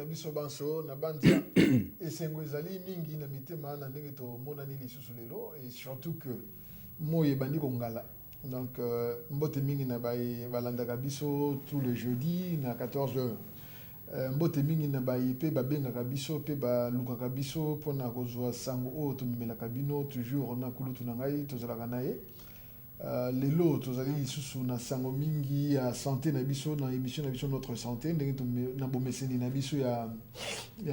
biso banso na banza esengo ezali mingi na mitema na ndenge to monani lisusu lelo et surtout que moye bandi kongala donc mbote mingi na balandaka biso tout le jeudi na 14h mbote mingi na pe babengaka biso pe balukaka biso mpona kozwa sango oyo tomemelaka bino toujours na kulutu na ngai tozalaka na ye lelo tozali lisusu na sango mingi ya santé na biso na émission na biso notre santé ndenge na bomeseni na biso ya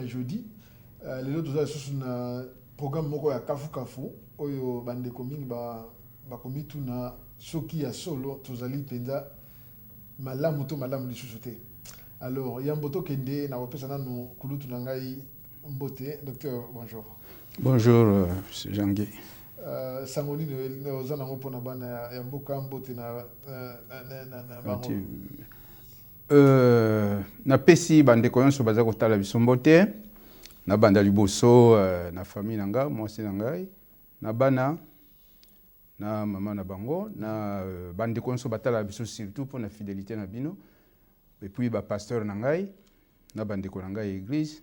jeudi lelo tozali lisusu na programme moko ya kafu oyo bandeko mingi bakomi tuna soki ya solo tozali mpenza malamu to malamu lisusu te. Alors yamboto kende na kopesa nanu kulutu na ngai mbote. Docteur, bonjour. Bonjour, monsieur Jangué. Sangoni ozana ngo pona bana ya mboka mbote na bango. Na pesi bandeko nyonso baza kotala biso mbote na banda liboso na famille nanga mwasi na ngai na bana na mama na bango na bandeko nyonso batala biso surtout pour na fidélité na bino et puis ba pasteur na ngai na bandeko na ngai église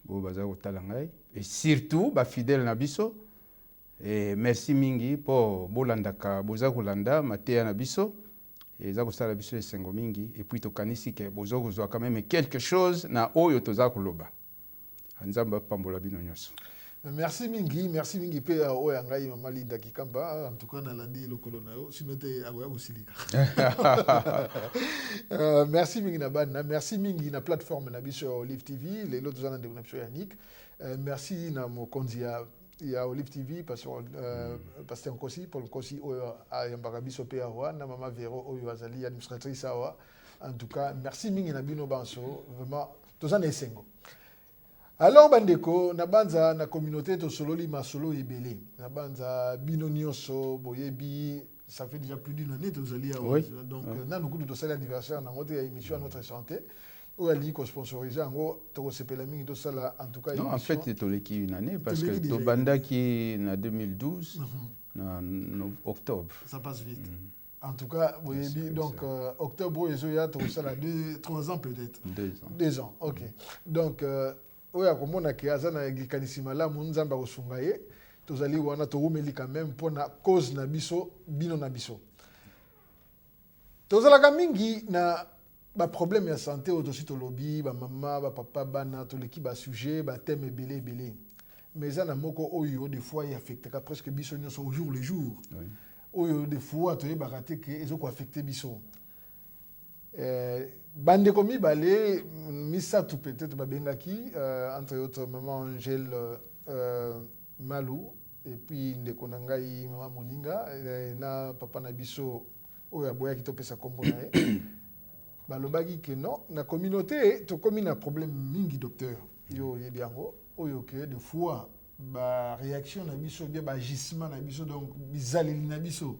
bo baza kotala ngai et surtout ba fidèle na biso. Et merci mingi pour bolandaka boza kolanda mateya na biso et za kosala biso esengo mingi et puis tokanisi ke bozo kozwa quand même quelque chose na oyo toza koloba nzamba pambola bino nyonso. Merci mingi pe oya ngai mama Linda Kikamba en tout cas na landi lokolo na yo sinote awa kosilika. Merci mingi na bana, merci mingi na plateforme na biso Olive TV les autres gens de biso Yannick. Merci na mokonzi ya Olive TV pasteur Nkosi pour Nkosi oyo ayambaka biso pe awa na mama Vero oyo azali administratrice awa. En tout cas merci mingi na bino banso vraiment tozana esengo. Alors bandeko na banza na communauté to sololi masolo ebele na banza bino nyonso boyebi ça fait déjà plus d'une année tozali awa donc na nous to sala anniversaire na ngote ya émission notre santé ou ali ko sponsoriser ngo to sepela mingi to sala en tout cas non en fait to leki une année parce que to banda qui na 2012 na octobre ça passe vite. En tout cas, boyebi donc octobre ezoya to sala 3 ans peut-être 2 ans. OK. Donc oya komona ke azana likanisi malamu nzamba kosunga ye tozali wana toumeli quand même pona cause na biso bino na biso tozalaka mingi na ba problème ya santé aussi to lobby ba mama ba papa bana to leki ba sujet ba thème ebele mais ça na moko oyo des fois il affecte presque biso nyonso au jour le jour oyo des fois to yeba raté ke ezoko affecter biso bande komi balé misa tout peut-être babengaki entre autres maman Angèle Malou et puis ndeko na ngai maman Moninga na papa na biso oyo aboyaki to pesa kombo na ye balobaki que non na communauté to komi na problème mingi docteur yo yebi yango oyo que des fois ba réaction na biso bien ba agissement na biso donc bizaleli na biso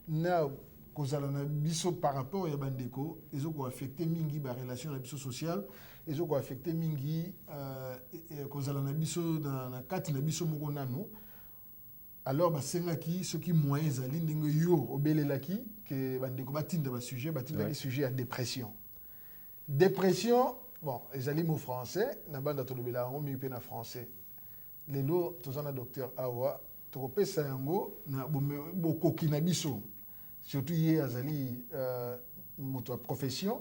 na kozala na biso par rapport ya bandeko ezoko affecter mingi ba relation na biso sociale ezoko affecter mingi kozala na biso na kati na biso moko nanu alors basengaki soki moyen ezali ndenge yo obelelaki ke bandeko batinda ba sujet batinda sujet ya dépression bon ezali mot français na banda tolobela yango mi pe na français lelo tozana docteur awa tokopesa yango na bokoki na biso surtout hier azali moto ya profession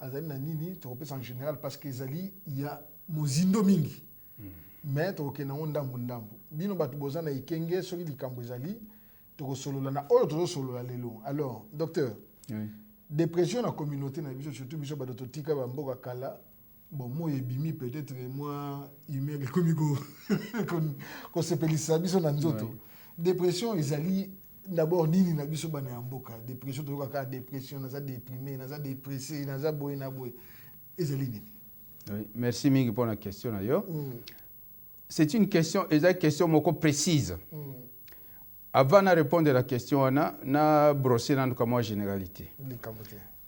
azali na nini tokopesa en général parce que ezali ya mozindo mingi mais tokokena ngo ndambu bino bato bozana ikenge soki likambo ezali tokosolola na oyo tozosolola lelo. Alors docteur dépression na communauté na biso surtout biso bato totika bamboka kala bon moi ebimi peut-être moi humeur ekomi kosepelisa biso na nzoto dépression ezali d'abord nini na biso bana ya mboka dépression to kaka dépression naza déprimé naza dépressé naza boye na boye ezali nini? Oui, merci mingi pour la question na yo. C'est une question moko précise. Avant de répondre à la question na brosser dans comme généralité.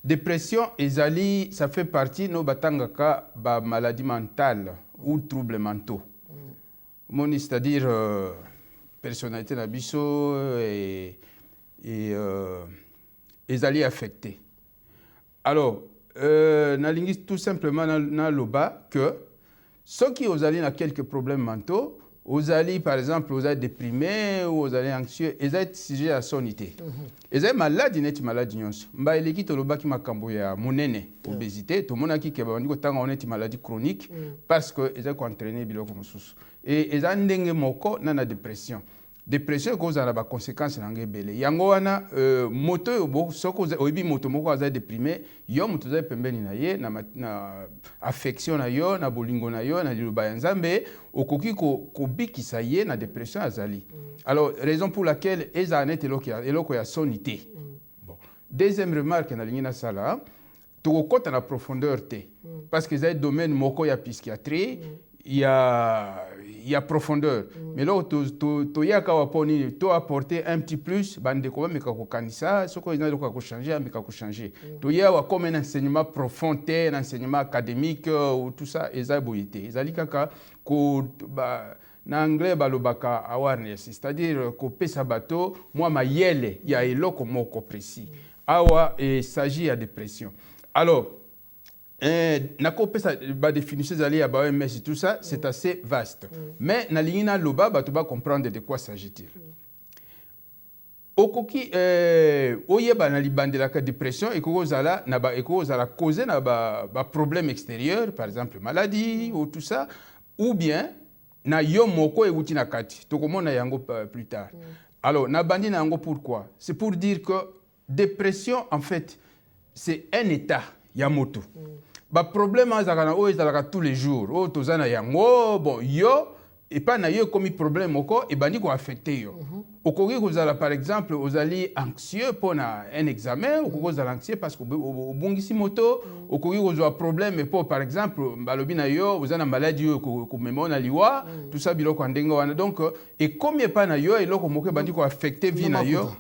Dépression ezali ça fait partie no batangaka ba maladie mentale ou troubles mentaux. Moni c'est-à-dire personnalité na biso et ezali affecté. Alors nalingi tout simplement na loba que ceux qui ont quelques problèmes mentaux, vous allez, par exemple, vous êtes déprimé ou vous allez anxieux, vous êtes sujet à sonité. Vous êtes malade, vous êtes malade. Mba eleki toloba ki makambo ya monene, obésité, tout le monde qui est une maladie chronique parce que vous êtes entraîné biloko mususu. Et vous êtes ndenge moko na na dépression. Dépression cause à la conséquence na ngebele. Yango wana moto yo soko oyibi moto moko aza déprimé, yo moto za pembeni na ye na affection na yo, na bolingo na yo, na liloba ya Nzambe, okoki ko bikisa ye na dépression azali. Alors raison pour laquelle eza net eloko ya sonité. Bon. Deuxième remarque na lingina sala, to kota na profondeur te. Parce que ça domaine moko ya psychiatrie, il y a profondeur. Mais là, tu as apporté un petit plus, bande quoi, mais kako kanisa, ce qu'on a de changer, mais kako changer. Tu as comme un enseignement profond, un enseignement académique ou tout ça, et ça boyité. Ils kaka ko ba na anglais balobaka awareness, c'est-à-dire ko pesa bato, moi ma yele, il y a eloko moko précis. Awa il s'agit de dépression. Alors nako pesa ba définition zali ya ba OMS tout ça, c'est assez vaste. Mais na lingina loba ba to ba comprendre de quoi s'agit-il. Okoki oyeba na libandela ka dépression et ko zala na ba causer na ba problème extérieur, par exemple maladie ou tout ça, ou bien na yo moko euti na kati. To komona yango plus tard. Alors na bandi na yango pourquoi? C'est pour dire que dépression en fait c'est un état yamoto. Ba problème azakana o ezalaka tous les jours. O tozana yango bon yo et pas na yo comme problème moko et bandi ko affecter yo. Okoki kozala par exemple ozali anxieux pour un examen, okoki kozala anxieux parce que obongisi moto, okoki kozwa problème pour par exemple balobi na yo ozana maladie ko memona liwa, tout ça biloko ndenge wana. Donc et comme pas na yo eloko moko bandi ko affecter vie na yo.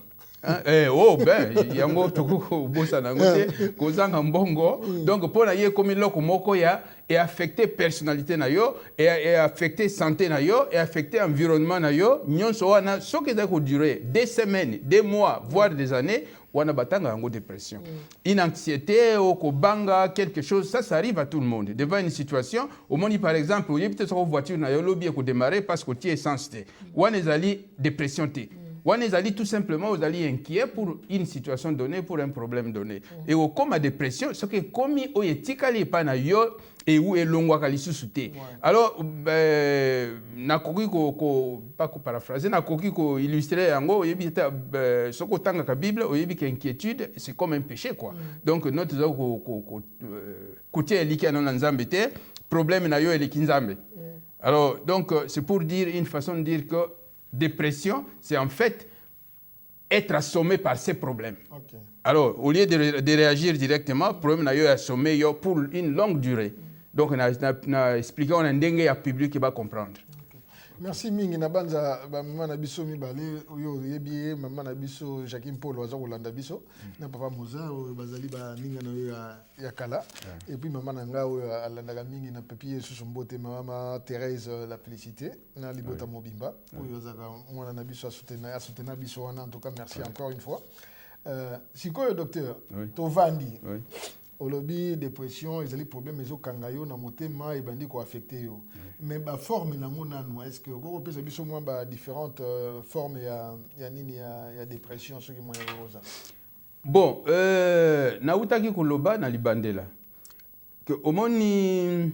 Oh ben yango toko bosa na ngote kozanga mbongo donc pour na ye comme loko moko ya et affecter personnalité na yo et affecter santé na yo et affecter environnement na yo nyonso wana soki za ko durer des semaines, des mois, voire des années wana batanga yango dépression. Une anxiété ou ko banga quelque chose ça arrive à tout le monde devant une situation au monde par exemple il y a peut-être une voiture na yo lobby ko démarrer parce que tu es sensible wana ezali dépression te. Vous allez tout simplement vous allez inquiet pour une situation donnée, pour un problème donné. Et au comme la dépression, ce que comme o etikali pa na yo et où est longwa kali susute. Alors na koki ko pas ko paraphraser na koki ko illustrer yango yebita ce ko tanga ka Bible o yebi que inquiétude c'est comme un péché quoi. Donc notre ko côté eliki na Nzambe te problème na yo eliki Nzambe. Alors donc c'est pour dire une façon de dire que dépression, c'est en fait être assommé par ces problèmes. Okay. Alors, au lieu de réagir directement, le problème est assommé pour une longue durée. Donc, on a expliqué, on a un dengue à public qui va comprendre. Merci mingi na banza maman na biso mibale oyo yebi maman na biso Jacqueline Paul waza kolanda biso na papa Moza bazali ba ninga na ya kala et puis maman na nga oyo alanda mingi na papier susu mbote maman Thérèse la félicité na libota mobimba oyo zaka mwana na biso asutena biso wana en tout cas merci encore une fois sikoyo docteur tovandi olobi dépression ezali problème ezo kangayo na motema ebandi ko affecter yo mais ba forme nango nanu est-ce que ko pesa biso mwa ba différentes formes ya nini ya dépression soki moya roza bon na utaki koloba na libandela que omoni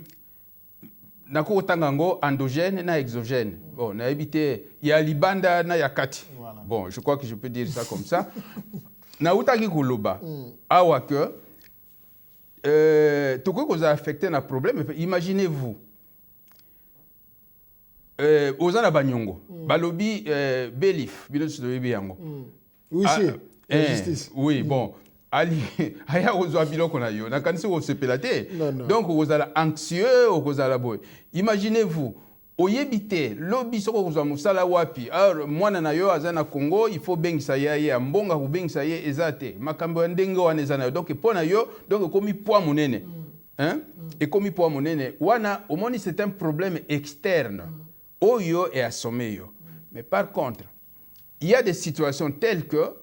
na ko tanga ngo endogène na exogène bon na éviter ya libanda na yakati bon je crois que je peux dire ça comme ça na utaki koloba awa que tout quoi vous a affecté un problème. Imaginez-vous, aux ans banyongo, balobi belif, bilos de biango. Oui, c'est justice. Oui, bon. Ali, aya ozo biloko na yo, na kanisi o sepelate. Donc vous allez anxieux, vous allez boy. Imaginez-vous. Oyebite lobi soko kozwa musala wapi alors mwana na yo azana Congo il faut bengisa ye mbonga ko bengisa ye ezate makambo ndenge wana ezana donc pona yo donc komi poids monene hein et komi poids monene wana omoni c'est un problème externe oyo et assommé yo mais par contre il y a des situations telles que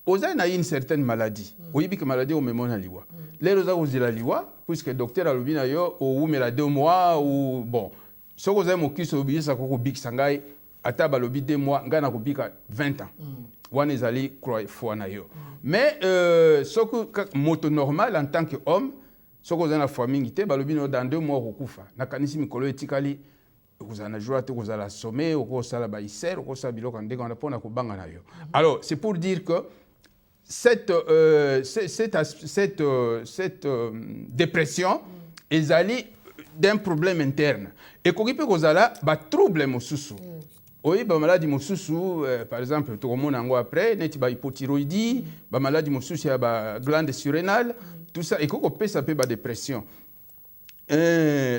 oza na une certaine maladie oyebi que maladie omemona liwa lelo oza kozela liwa puisque docteur alobi na yo oumela 2 mois ou bon soko oza mokisi obiyisa kokobikisa ngai ata balobi 2 mois ngai nakobika 20 ans wana ezali foi na yo mais soko moto normal en tant que homme soko oza na foi mingi te balobi no dans 2 mois okokufa nakanisi mikolo etikali okozala na joie te okozala sommeil okosala baisere okosala biloko ndenge wana mpona kobanga na yo alors c'est pour dire que cette dépression ezali d'un problème interne ekoki mpe kozala batrouble mosusu oui, ba maladie mosusu par exemple tokomona yango après neti ba hypothyroïdie ba maladie mosusu ya ba glande surrénale tout ça ekoki kopesa mpe ba dépression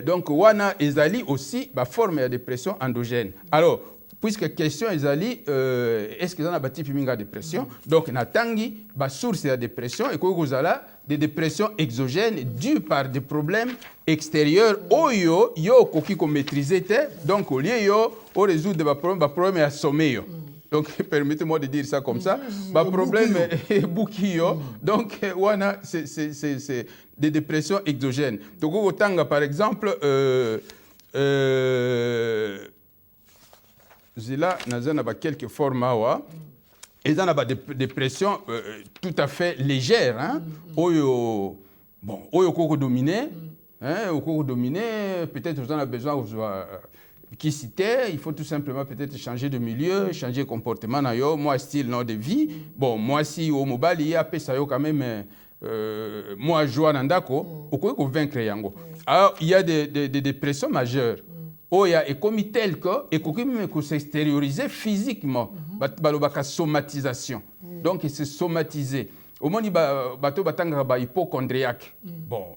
donc wana ezali aussi ba forme ya dépression endogène alors puisque question ezali est-ce que ça na ba type minga dépression donc natangi ba source ya dépression ekoki kozala des dépressions exogènes dues par des problèmes extérieurs oyo yo koki ko maîtriser te donc au lieu yo au résoudre ba problème ya sommeil donc permettez-moi de dire ça comme ça ba problème bukio donc wana c'est des dépressions exogènes donc otanga par exemple zila nazana ba quelques formes awa et dans la dépression tout à fait légère hein oyo bon oyo koko dominer hein koko dominer peut-être vous en avez besoin qui citer il faut tout simplement peut-être changer de milieu changer de comportement na yo moi style non de vie bon moi si au mobile il y a pesa yo quand même moi joie nandako okoki ko vaincre yango alors il y a des dépressions majeures oya ekomi tel que ekoki même ko s'extérioriser physiquement balobaka somatisation donc c'est somatiser au moni bato batanga ba hypochondriaque bon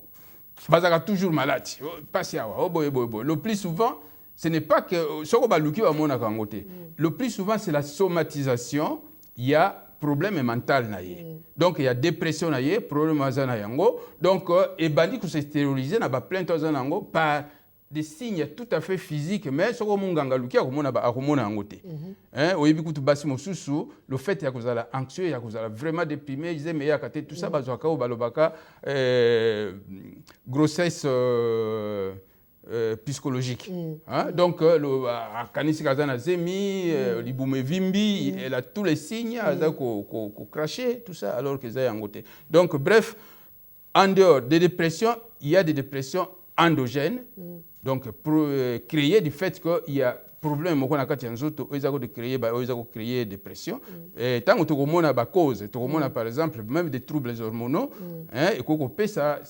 bazaka toujours malade passe awa boy le plus souvent ce n'est pas que soko baluki ba mona kangote le plus souvent c'est la somatisation il y a problème mental na ye donc il y a dépression na ye problème azana yango donc et bandi ko s'extérioriser na ba plainte azana yango par des signes tout à fait physiques mais soko munganga luki akomona ba akomona yango te hein oyebi kutu basi mosusu le fait ya kozala anxieux ya kozala vraiment déprimé disait mais ya kate tout ça bazwaka balobaka grossesse psychologique hein? Donc kanisi kazana zemi libume vimbi elle a tous les signes aza ko cracher tout ça alors que ça yango te donc bref en dehors des dépressions il y a des dépressions endogènes donc pour créer du fait qu'il y a problème moko na kati ya nzoto oyo ezako créer dépression et tant que tokomona ba cause tokomona par exemple même des troubles hormonaux hein et koko pesa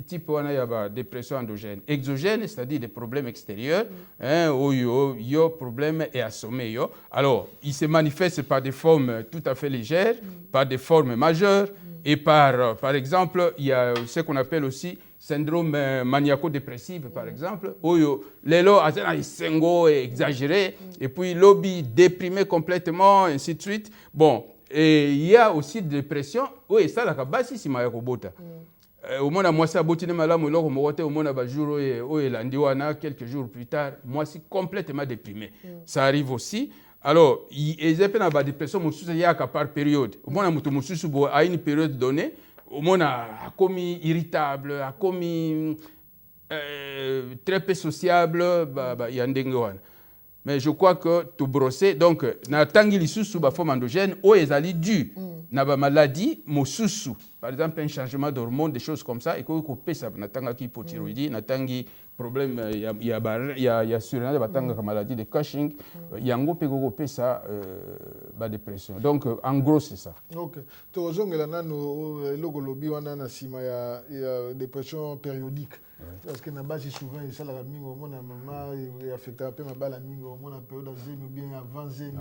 type wana ya ba dépression endogène exogène c'est-à-dire des problèmes extérieurs hein oyo yo problème et assommé yo alors il se manifeste par des formes tout à fait légères par des formes majeures et par exemple il y a ce qu'on appelle aussi syndrome maniaco-dépressif par exemple oyo lelo azana isengo exagéré et puis lobby déprimé complètement ainsi de suite bon et il y a aussi de dépression oui ça la kabasi si maya kobota au moins moi ça botine malamu loko mokote au moins ba jour oyo landi wana quelques jours plus tard moi si complètement déprimé ça arrive aussi alors ils étaient dans la dépression mosusu ya ka par période au moins mutu mosusu bo à une période donnée au moins a commis irritable a commis très peu sociable y a ndenge wana mais je crois que tout brosser donc na tangi lisusu ba forme endogène o ezali dû na ba maladie mosusu par exemple un changement d'hormones des choses comme ça et ko pesa na tanga ki hypothyroïdie na tangi problème il y a surrénal batanga ka maladie de Cushing yango pe ko pesa ba dépression donc en gros c'est ça. OK to zongela nano logo lobi wana na sima ya dépression périodique. Parce que na base souvent ça la mingo mona mama et affecté peu ma bala mingo mona période zemi bien avant zemi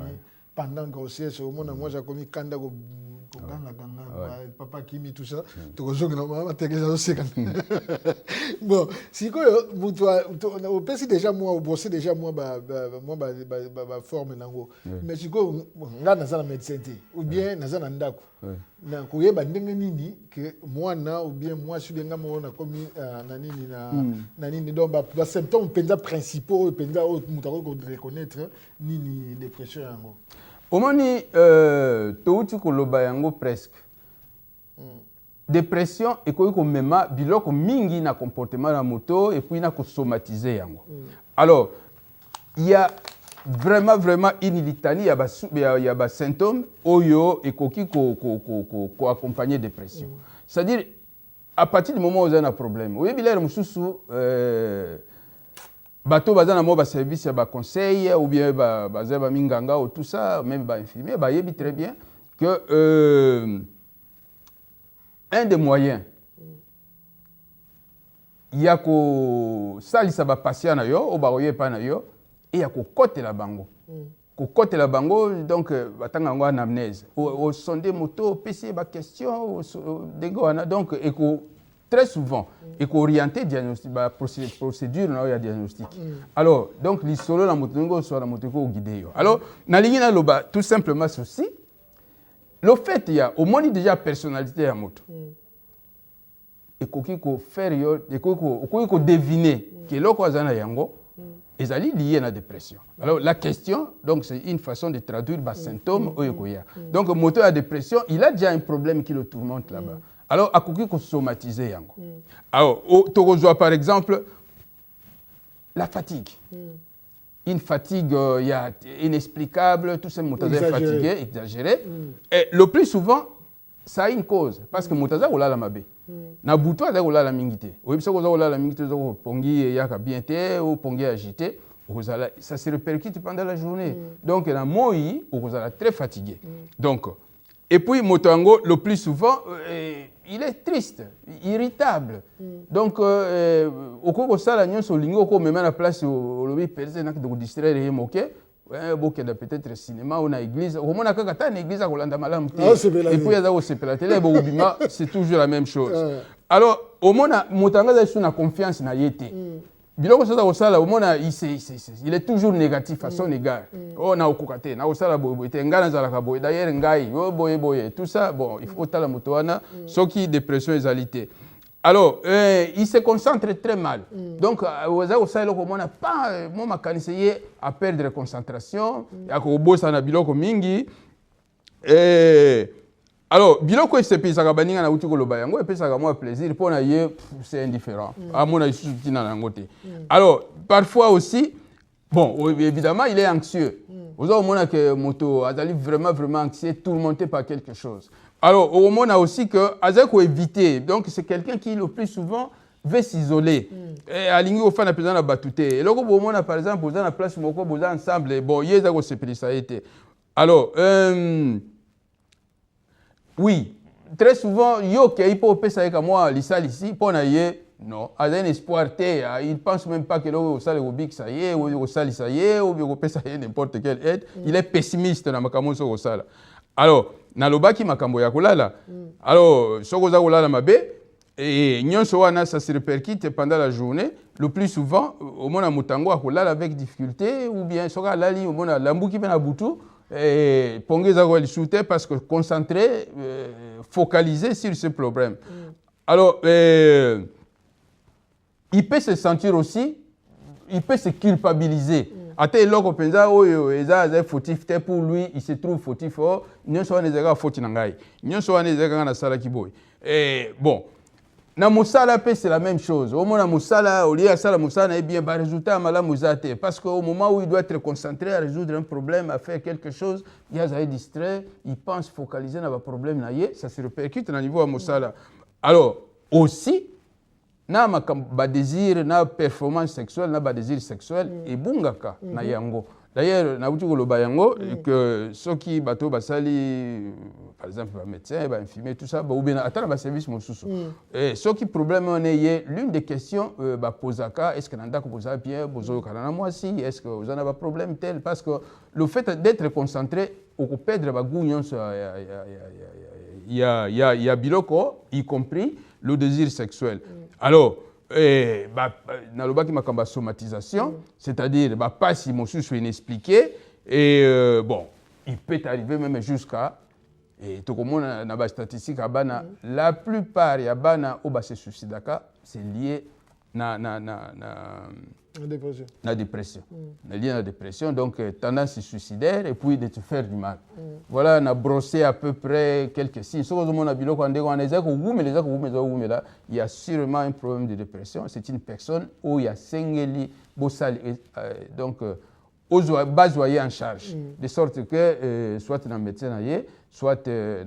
pendant grossesse au monde moi j'ai commis kanda ko ganga papa kimi tout ça to zonga na mama tekeza aussi bon si ko mutu au pesi déjà moi au brosser déjà moi ba forme nango mais si ko nga na za médecin ou bien na za na ndako na koyeba ndenge nini que moi na ou bien moi si bien nga mona komi na nini na nini donc ba symptômes penza principaux penza mutu ko reconnaître nini dépression yango. omoni touti koloba yango presque dépression ekoki komema biloko mingi na comportement na moto et puis na kosomatiser yango. Alors il y a vraiment une litanie, il y a des symptômes oyo ekoki ko accompagner dépression. C'est-à-dire à partir du moment où vous avez un problème, oui bilere mususu bato bazana mo ba service ya ba conseil ou bien baza ba minganga ou tout ça, même ba infirmier ba yebi très bien que un des moyens il y a ko salisa ba patient na yo o ba oyepa na yo et il y a ko côté la bango. Ko côté la bango donc batanga ngo anamnèse au sondé moto PC ba question donc et ko très souvent et ko orienter diagnostic ba procédure na ya diagnostic. Alors donc l'isolo la moto ngo so la moto ko guider yo. Alors na lingi na loba tout simplement ceci. Le fait il y a au moins déjà personnalité ya moto. Et ko faire yo et ko deviner que loko azana yango et ça lié à la dépression. Alors la question, donc c'est une façon de traduire les symptômes. Donc le moteur à dépression, il a déjà un problème qui le tourmente là-bas. Alors à quoi qu'on somatise. Alors tu par exemple la fatigue. Une fatigue inexplicable, tout ça moteur fatigué, exagéré. Et le plus souvent, ça a une cause parce que moteur ou là la mabé. Na buto aza kolala mingi te. Oyebisa koza kolala mingi te zo pongi yaka bien te ou pongi agité, ça se répercute pendant la journée. Donc na moi okozala très fatigué. Donc et puis motango le plus souvent il est triste, irritable. Donc okoko sala nyonso lingi oko mema na place au lobby personne na ko distraire ye moke. Beaucoup de peut-être cinéma ou na église au moins kaka ta na église à kolanda malamu te et puis yaza ko sepela télé bo bima c'est toujours la même chose. Alors au moins motanga za suna confiance na yete biloko ça osala au moins il est toujours négatif à son égard. Oh na okokate na osala boye te ngana za la kaboye d'ailleurs ngai boye tout ça bon il faut tala motoana soki dépression ezalité. Alors, il se concentre très mal. Donc, vous savez, on n'a pas essayé à perdre concentration. Il y a un biloko mingi. Alors, biloko se pisa kabaninga na uti koloba yango et pesa moi plaisir pour na ye c'est indifférent. À mon avis, alors, parfois aussi, bon, évidemment, il est anxieux. Vous avez au moins que moto azali vraiment anxieux, tourmenté par quelque chose. Alors, au moins, on a aussi que Azako éviter. Donc, c'est quelqu'un qui, le plus souvent, veut s'isoler. Et à l'ingé, au fin, on a besoin de batouter. Et là, au moins, par exemple, vous avez la place, vous avez ensemble. Bon, il y a des ça a été. Alors, oui, très souvent, il peut passer avec moi, l'issal ici, pour non, il a un espoir, il ne pense même pas que l'eau ça ça y est, ou ça y est, ou ça y est, n'importe quelle aide. Il est pessimiste dans ma camoufle au sala. Alors, nalobaki makambo ya kolala. Alors, sokoza kolala mabe et nyonso wana ça se répercute pendant la journée. Le plus souvent, au mona mutango akolala avec difficulté ou bien soka lali au mona lambuki pe na butu et pongeza ko lisute parce que concentré focalisé sur ce problème. Alors, il peut se sentir aussi, il peut se culpabiliser. Ate loko penza oyo eza fautif te pour lui, il se trouve fautif. Nyonso wana ezaka fauti na ngai. Nyonso wana ezaka na sala kiboy. Et bon, na musala pe c'est la même chose. Au moment musala, au lieu à sala musala, eh bien ba résultat malamu zate parce qu'au moment où il doit être concentré à résoudre un problème, à faire quelque chose, il y a zaï distrait, il pense focaliser na ba problème na ye, ça se répercute na niveau à musala. Alors, aussi na ba désir na performance sexuelle na ba désir sexuel et bungaka na yango. D'ailleurs na butu koloba yango que ceux qui bato basali par exemple ba médecin ba infirmier tout ça ba ou bien atala ba service mosusu et ceux qui problème on est l'une des questions ba posaka est-ce que nanda ko posa bien bozo kana moi si est-ce que vous en avez un problème tel parce que le fait d'être concentré au ko perdre ba gounion il y a biloko y compris le désir sexuel. Alors, nalobaki makamba somatisation, c'est-à-dire pas si mon sous inexpliqué et bon, il peut arriver même jusqu'à et tout comme on a na statistique à bana la plupart ya bana au se suicidaka c'est lié la dépression. Lié à la dépression, donc tendance suicidaire et puis de te faire du mal. Voilà, on a brossé à peu près quelques signes. Il y a sûrement un problème de dépression. C'est une personne où il y a singeli, donc basoyer en charge. De sorte que soit un médecin, soit un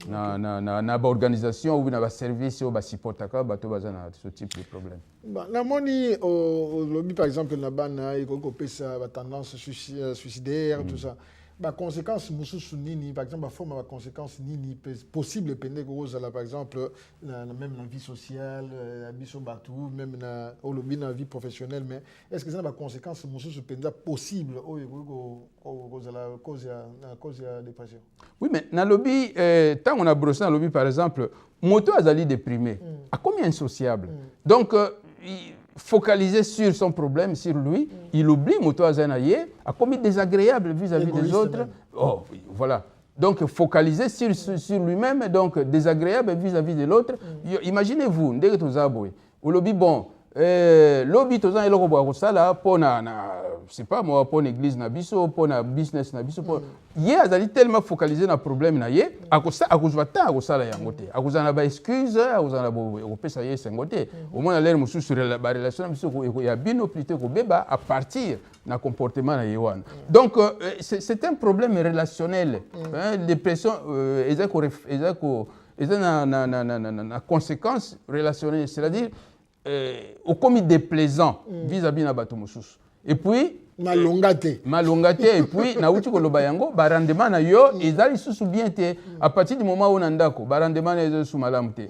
na organisation ou na service ou supportaka bato bazana ce type de problème. Na moni au lobby par exemple na bana iko pesa ba tendance suicidaire tout ça. Ba conséquences mususu nini par exemple ba forme ba conséquences nini possible pende ko za par exemple même la vie sociale la vie sur batou même na au lobby na vie professionnelle mais est-ce que ça ba conséquences mususu pende possible au za la cause ya dépression? Oui mais na lobby tant on a brossé na lobby par exemple moto azali déprimé à combien insociable donc focaliser sur son problème, sur lui, il oublie moto azanaye, a commis désagréable vis-à-vis des autres. Même. Oh, voilà. Donc focaliser sur lui-même, donc désagréable vis-à-vis de l'autre. Imaginez-vous, dès que tu as au lobby bon, lobby tu as eloko sala pour c'est pas moi pour l'église na biso, pour na business na biso, pour yé azali tellement focalisé na problème na yé, akuzwa ta akusala yangote, akuzana ba excuse, akuzana bo pesa yé sengote. Au moins l'air musu sur la relation biso ko ya bino plutôt ko beba à partir na comportement na yewan. Donc c'est un problème relationnel. Dépression ezako na conséquence relationnelle, c'est-à-dire au commis déplaisant vis-à-vis na bato mususu. Et puis malongate et puis na uti ko loba yango ba rendement na yo ezali susu bien te à partir du moment où nandako ba rendement na su malamu te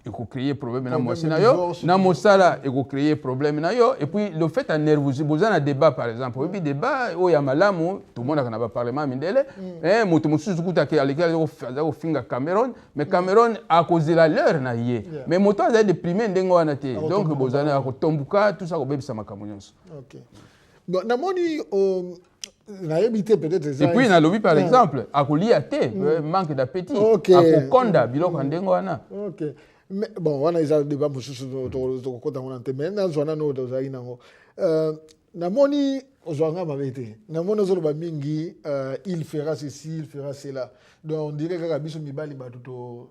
et ko créer problème na moi na yo na mosala et ko créer problème na yo et puis le fait à nervosité besoin un débat par exemple et puis débat o ya malamu tout le monde a na parlement mindele moto mususu kuta ke alekala ko finga Cameroun mais Cameroun a causé la leur na yé mais moto a déprimé ndengo wana te donc besoin a ko tombuka tout ça ko bebisa makambo nyonso. OK. Bon, na moni peut-être et puis na lobby par exemple a ko lia te manque d'appétit a ko konda biloko ndengo wana. OK. Mais bon, on a déjà débat mususu to ko ta wana te mais na zona no do zaina ngo. Na moni ozwanga mabete. Na moni zo ba mingi il fera ceci, il fera cela. Donc on dirait que biso mibali ba to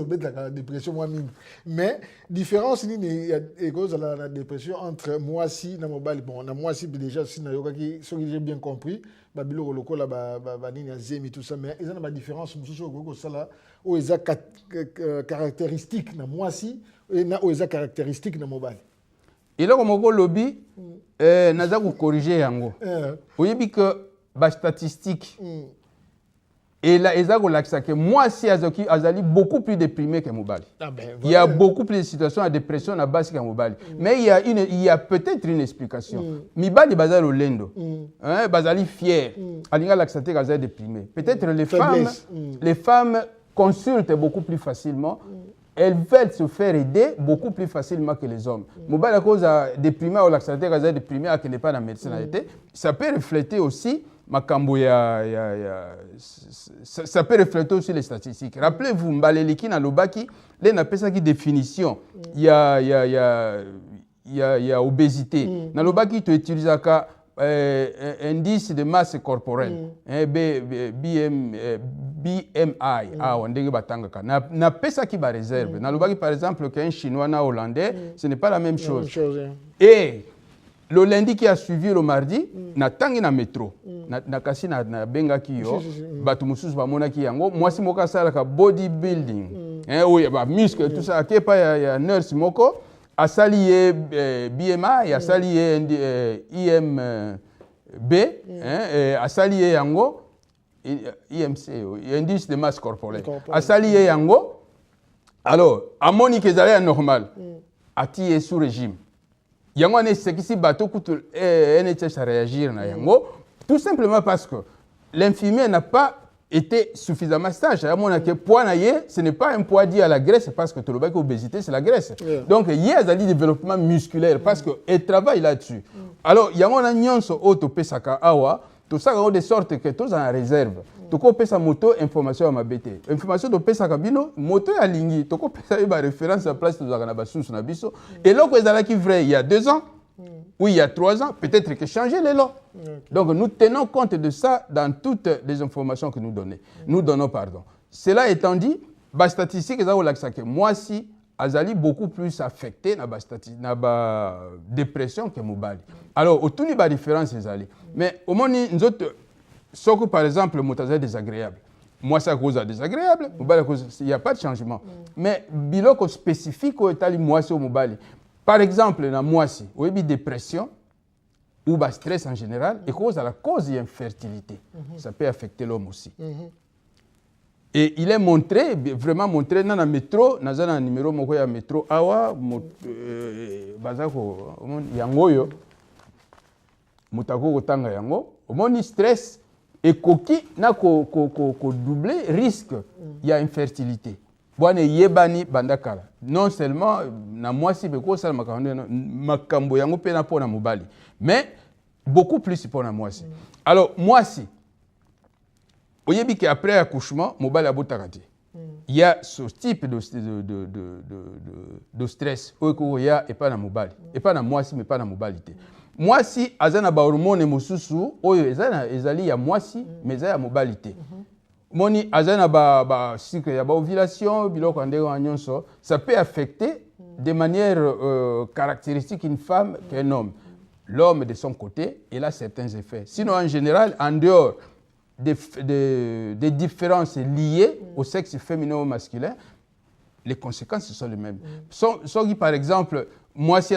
beta la dépression moi mingi. Mais différence ni et cause la dépression entre moi si na mobali bon na moi si déjà si na yokaki ce que j'ai bien compris ba biloko lokola ba nini azemi tout ça mais ils ont ba différence mususu ko sala o eza caractéristique na moi si et na o eza caractéristique na mobali. Il a comme lobby naza ko corriger yango. Oyebi que ba statistique et là eza ko lakisa que moi si azali beaucoup plus déprimé que mobali. Il y a beaucoup plus de situations de dépression na base que mobali. Mais il y a peut-être une explication. Mibali bazali olendo. Bazali fier. Alinga lakisa te bazali déprimé. Peut-être les femmes consultent beaucoup plus facilement. Elles veulent se faire aider beaucoup plus facilement que les hommes. Mobile à cause de déprimé ou l'accident à déprimé à qui n'est pas dans la médecine. Ça peut refléter aussi ça peut refléter aussi les statistiques. Rappelez-vous, Mbaleliki na Lobaki, là on appelle ça qui définition. Il y a obésité. Na Lobaki tu utilises indice de masse corporelle, BMI, on dit que na pesa qui va réserve. Na lobaki par exemple qu'un chinois na hollandais, ce n'est pas la même chose. Et le lundi qui a suivi le mardi, na tangi na métro, na kasi na benga kiyo, batu mususu ba mona ki yango, moi si moka sala ka bodybuilding, oui ba muscle tout ça, ke pa ya nurse moko. Asali BMI, asali IMB, asali yango IMC, indice de masse corporelle. Asali yango, alors, amoni kezale normal, ati sous régime. Yango ne ce qui si bateau coûte NHS à réagir na yango, tout simplement parce que l'infirmier n'a pas était suffisamment sage. À mon avis, poids ce n'est pas un poids dû à la graisse parce que tu le vois que l'obésité, c'est la graisse. Donc, il y a un développement musculaire parce qu'elle travaille là-dessus. Alors, il y a un nyonso auto pesaka awa, tout ça de sorte que tous en réserve. toko pesa moto information ya mabete information to pesa kabino moto ya lingi toko pesa ba référence à place to zakana ba sous na biso et loko ezalaki vrai il y a 2 ans ou il y a 3 ans peut-être que changer les lois. Donc nous tenons compte de ça dans toutes les informations que nous donnons pardon. Cela étant dit, les statistiques que moi si azali beaucoup plus affecté na ba dépression que mobali. Alors au tout ni ba différence ezali. Mais au moins nous autres sauf par exemple motaza désagréable. Moi ça cause désagréable, mobali il y a pas de changement. Mais biloko spécifique au tali moi si au mobali. Par exemple na moi si au dépression ou bas stress en général et cause à la cause de l'infertilité. Ça peut affecter l'homme aussi. Et il est montré, vraiment montré dans le métro, dans un numéro moko ya métro awa bazako yangoyo mutako kotanga yango omoni stress et koki na ko doubler risque ya infertilité. Bwana yebani bandakala. Non seulement na mwasi beko sala makambo yango pe na pona mobali, mais beaucoup plus pour na mwasi. Alors mwasi oyebi que après accouchement mobali abotakati. Il y a ce type de stress oyo ya et pas na mobali. Et pas na mwasi mais pas na mobalité. Mwasi azana ba hormone mususu oyo ezali ya mwasi mais ya mobalité. Moni azana ba cycle ya ba ovulation biloko ndeko nyonso ça peut affecter de manière caractéristique une femme qu'un homme. L'homme de son côté il a certains effets. Sinon en général en dehors des différences liées au sexe féminin ou masculin, les conséquences sont les mêmes. Qui par exemple, moi si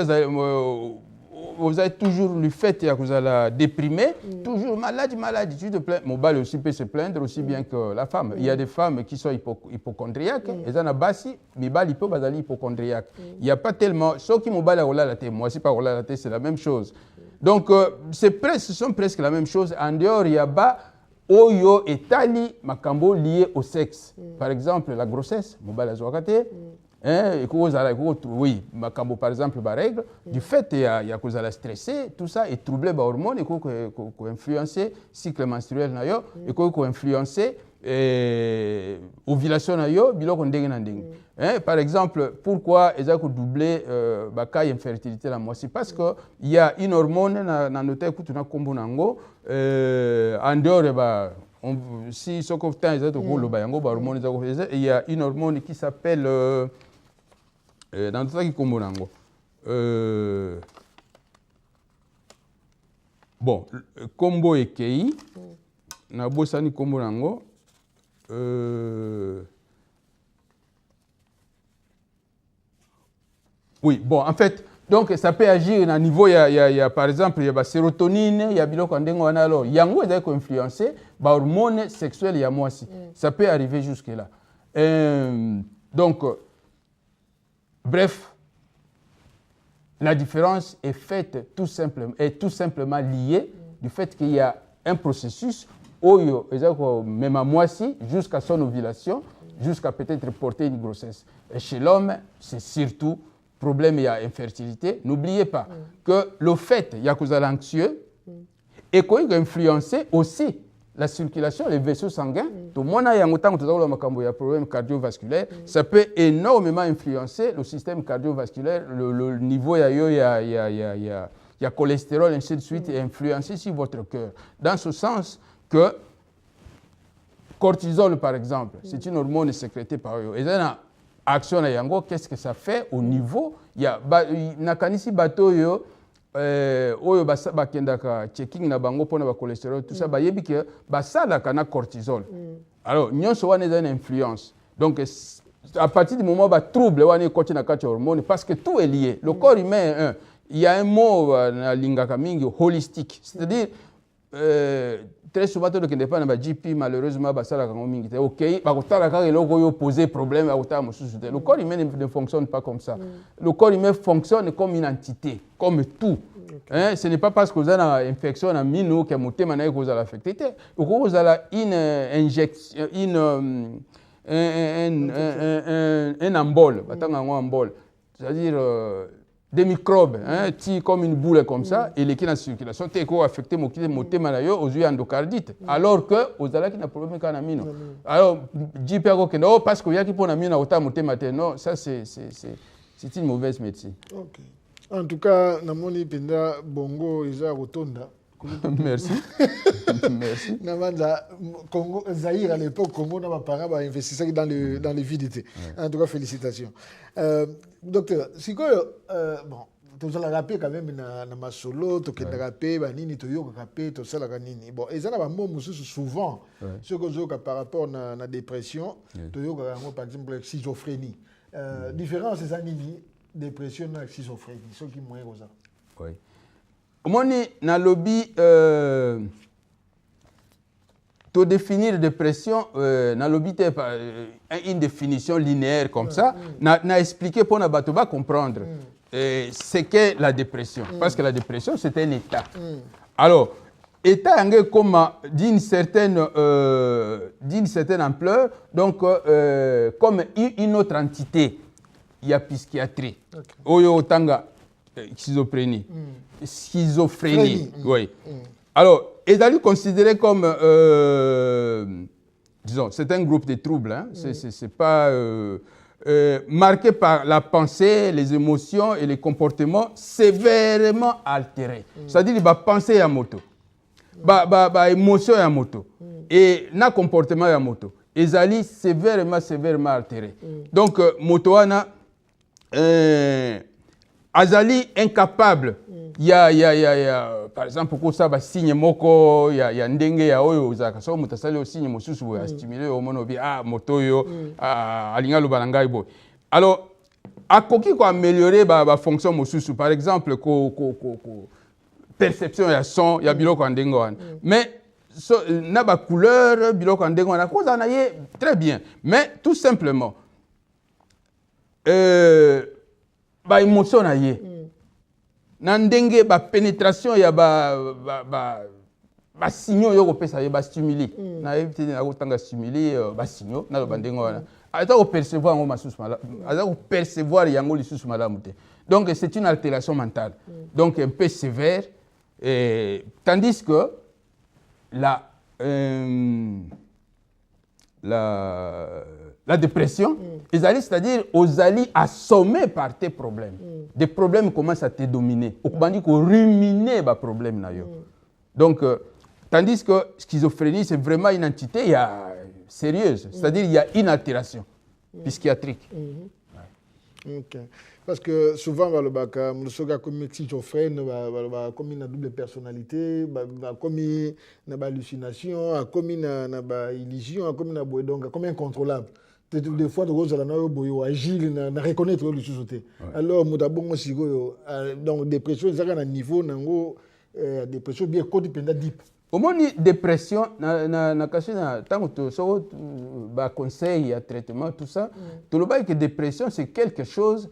vous avez toujours le fait que vous allez déprimer, toujours malade, tu te plains. Mon bal aussi peut se plaindre aussi bien que la femme. Il y a des femmes qui sont hypochondriaques, et ça n'a pas si, mais bal peut être hypochondriaque. Il n'y a pas tellement, sauf qui mon bal a la tête, moi si pas la tête, c'est la même chose. Donc ce sont presque la même chose. En dehors, il y a pas oyo etali makambo lié au sexe. Par exemple, la grossesse, mon bal a oui, makambo par exemple, par règle, du fait il y a cause à la stresser, tout ça, et troubler les hormones, et qu'on influencer le cycle menstruel, et qu'on influencer ovulation, par exemple, pourquoi ils ont doublé la infertilité la moitié? Parce qu'il y a une hormone dans notre écoute, en dehors, si ce qu'on fait, il y a une hormone qui s'appelle dans tout ça qui kombo bon kombo ekei na bosani kombo nango oui bon en fait donc ça peut agir à niveau il y a par exemple il y a la sérotonine il y a biloko ndengo wana alors yango ezali ko influencer ba hormones sexuelles ya mwasi ça peut arriver jusque là donc bref, la différence est faite tout simplement liée du fait qu'il y a un processus oyo même à moisi jusqu'à son ovulation, jusqu'à peut-être porter une grossesse. Et chez l'homme, c'est surtout problème il y a infertilité. N'oubliez pas que le fait il y a cause anxieux et qu'on a influencé aussi la circulation, les vaisseaux sanguins, tout le monde a un problème cardiovasculaire, ça peut énormément influencer le système cardiovasculaire, le niveau, il y a cholestérol, ainsi de suite, et influencer sur votre cœur. Dans ce sens que cortisol, par exemple, c'est une hormone sécrétée par eux. Et dans l'action, qu'est-ce que ça fait au niveau? Il y a nakanisi bateau oyo bakendaka checking na bango pona ba cholestérol tout ça bayebi que basalaka na cortisol. Alors nyonso wana eza une influence. Donc à partir du moment ba trouble wana côté na kati hormone parce que tout est lié. Le corps humain il y a un mot na lingaka mingi holistique. C'est-à-dire très souvent to kende pa na ba GP malheureusement basalaka ngo mingi. OK, ba kotala ka eloko yo poser problème à kotala mosusu. Le corps humain ne fonctionne pas comme ça. Le corps humain fonctionne comme une entité, comme tout. Hein, ce n'est pas parce que vous avez une infection à mino que vous avez affecté. Vous avez une injection, un embole, c'est-à-dire des microbes, hein, comme une boule comme ça, et qui est en circulation, qui est affecté mon thème aux yeux endocardite, alors que aux ala qui n'a problème qu'un amino. Alors, dis pas que non, parce qu'il y a qui pour amino autant mon thème non, ça c'est une mauvaise médecine. Ok. En tout cas, namoni penda bongo isa rotonda. Merci. Merci. Congo, Zaïre à l'époque, Congo n'a pas investi dans les vides. En tout cas, félicitations. Docteur, si quoi, bon, tu as rappelé quand même dans ma solo, tu as rappelé, nini, tu as rappelé, tu as rappelé, bon, et ça n'a pas souvent, ce que je par rapport à la dépression, tu as par exemple la schizophrénie. Différence, c'est ça, nini, dépression et schizophrénie, ce qui est moins comme ça. Oui. Moni na lobby to définir dépression na lobby une définition linéaire comme ça na expliquer pour na bato ba comprendre c'est que la dépression parce que la dépression c'est un état. Alors état comme d'une certaine ampleur donc comme une autre entité il y a psychiatrie oyo tanga schizophrénie. Schizophrénie, oui. Alors, est considéré comme, disons, c'est un groupe de troubles, hein. C'est pas marqué par la pensée, les émotions et les comportements sévèrement altérés. C'est-à-dire, il va penser à moto, bah émotion à moto, et na comportement à moto. Ils allaient sévèrement altérés. Donc, moto ana azali incapable. Il y a par exemple pour ça ba signe moko ya ndenge ya oyo zaka so mutasali o signe mosusu ya stimuler o mono bi moto yo alinga lo banangai bo. Alors akoki ko améliorer ba fonction mosusu par exemple perception ya son ya biloko ndenge wana. Mais na ba couleur biloko ndenge wana ko za na ye très bien mais tout simplement ba émotion na ye na ndenge ba pénétration ya ba signaux yo kopesa ye ba stimuli na éviter na kotanga stimuli ba signaux na ba ndenge wana aza ko percevoir ngo masusu mala aza ko percevoir yango lisusu malamu te donc c'est une altération mentale donc un peu sévère tandis que la dépression, c'est-à-dire aux alliés assommés par tes problèmes. Des problèmes commencent à te dominer. Au bandit qu'on rumine les problèmes. Donc, tandis que schizophrénie, c'est vraiment une entité sérieuse. C'est-à-dire qu'il y a une altération psychiatrique. Okay. Parce que souvent, comme schizophrène, comme une double personnalité, comme une hallucination, comme une illusion, comme une donc comme incontrôlable. Des fois, nous avons agile, nous reconnaître les choses. Alors, nous avons donc dépression, c'est un niveau dépression bien codépendant deep. Au moins, dépression, na tant que conseil à traitement, tout ça, tout le monde que dépression, c'est quelque chose,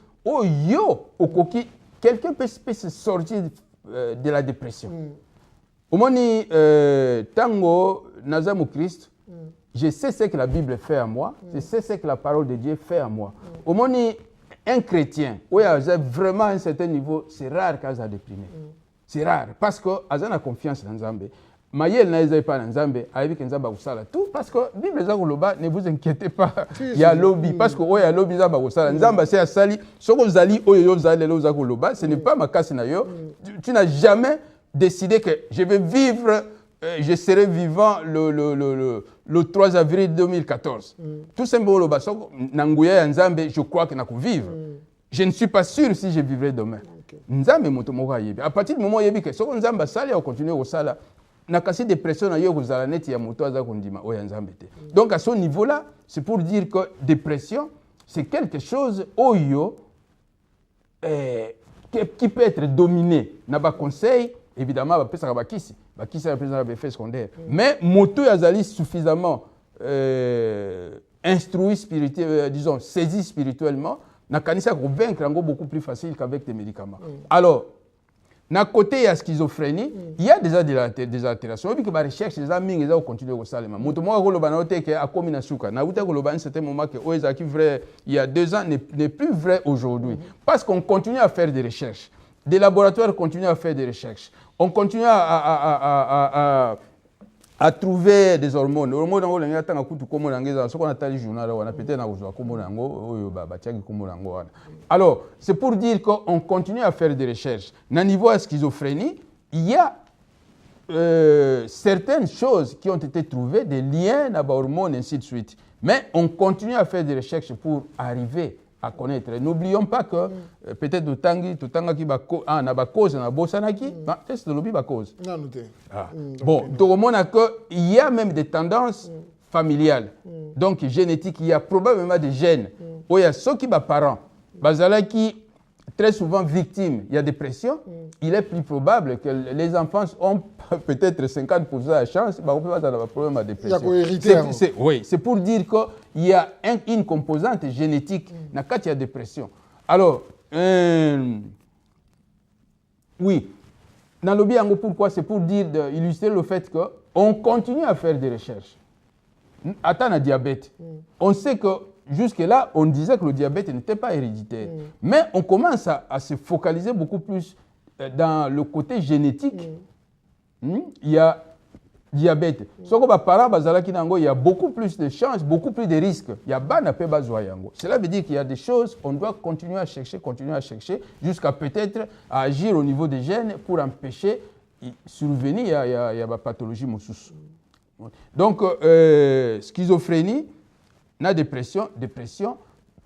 quelqu'un peut se sortir de la dépression. Au moins, tango, Nazam Christ, je sais ce que la Bible fait à moi, je sais ce que la parole de Dieu fait à moi. Au moins, un chrétien, où il y a vraiment un certain niveau, c'est rare qu'il a déprimé. C'est rare, parce qu'il a confiance dans Zambé. Mayel n'a pas dans Zambé, avec Nzamba Ousala. Tout parce que Bible Zagoloba, ne vous inquiétez pas, il y a lobby, parce que il y a lobby Zamba Ousala. Nzamba c'est à Sali, ce que vous allez au Zagoloba, ce n'est pas ma casse nayo. Tu n'as jamais décidé que je vais vivre, je serai vivant le 3 avril 2014. Tout simplement, le basso, Nangouya et Nzambe, je crois que n'a vivre. Je ne suis pas sûr si je vivrai demain. Nzambe motomoka yebi. À partir du moment où yebi que ce que Nzamba sali a continué au sala. Na kasi dépression na yo kozala net ya moto aza kondima oya nzambe te. Donc à ce niveau-là, c'est pour dire que dépression, c'est quelque chose oyo qui peut être dominé. Na ba conseil, évidemment, ba pesa ba kisi ya président ba effet secondaire. Mais moto yazali suffisamment instruit spirituellement, disons saisi spirituellement, na kanisa convaincre encore beaucoup plus facile qu'avec des médicaments. Alors Na côté ya schizophrénie, il y a déjà des altérations. Et puis que la recherche, les amis, ils ont continué au salima. Motomo ko loba na ote ke akomi na suka. Na uta ko loba un certain moment que oeza qui vrai il y a 2 ans n'est plus vrai aujourd'hui. Parce qu'on continue à faire des recherches. Des laboratoires continuent à faire des recherches. On continue à trouver des hormones. Hormones on a tanga kutu komo nangeza ce qu'on appelle le journal on a peut-être na kozwa komo nango oyo ba tiaki komo nango wana. Alors, c'est pour dire qu'on continue à faire des recherches. Na niveau de schizophrénie, il y a certaines choses qui ont été trouvées, des liens à hormones et ainsi de suite. Mais on continue à faire des recherches pour arriver à connaître. N'oublions pas que peut-être le tanga qui na ba cause na bosanaki, c'est le ba cause. Bon, donc on a que il y a même des tendances familiales. Donc génétiques, il y a probablement des gènes. Où il y a ceux qui ba parents, bazalaki très souvent victimes, il y a des dépression, il est plus probable que les enfants ont peut-être 50% de chance, bah, on peut avoir un problème de dépression. Oui, c'est pour dire qu'il y a une composante génétique dans quand il y a dépression. Alors, oui, dans le bien, pourquoi? C'est pour dire, illustrer le fait qu'on continue à faire des recherches. Attends, le diabète. On sait que jusque-là, on disait que le diabète n'était pas héréditaire. Mais on commence à se focaliser beaucoup plus dans le côté génétique. Il y a diabète. Il y a beaucoup plus de chances, beaucoup plus de risques. Il y a Cela veut dire qu'il y a des choses, on doit continuer à chercher, jusqu'à peut-être agir au niveau des gènes pour empêcher survenir il y a la pathologie moussous. Donc, schizophrénie, la dépression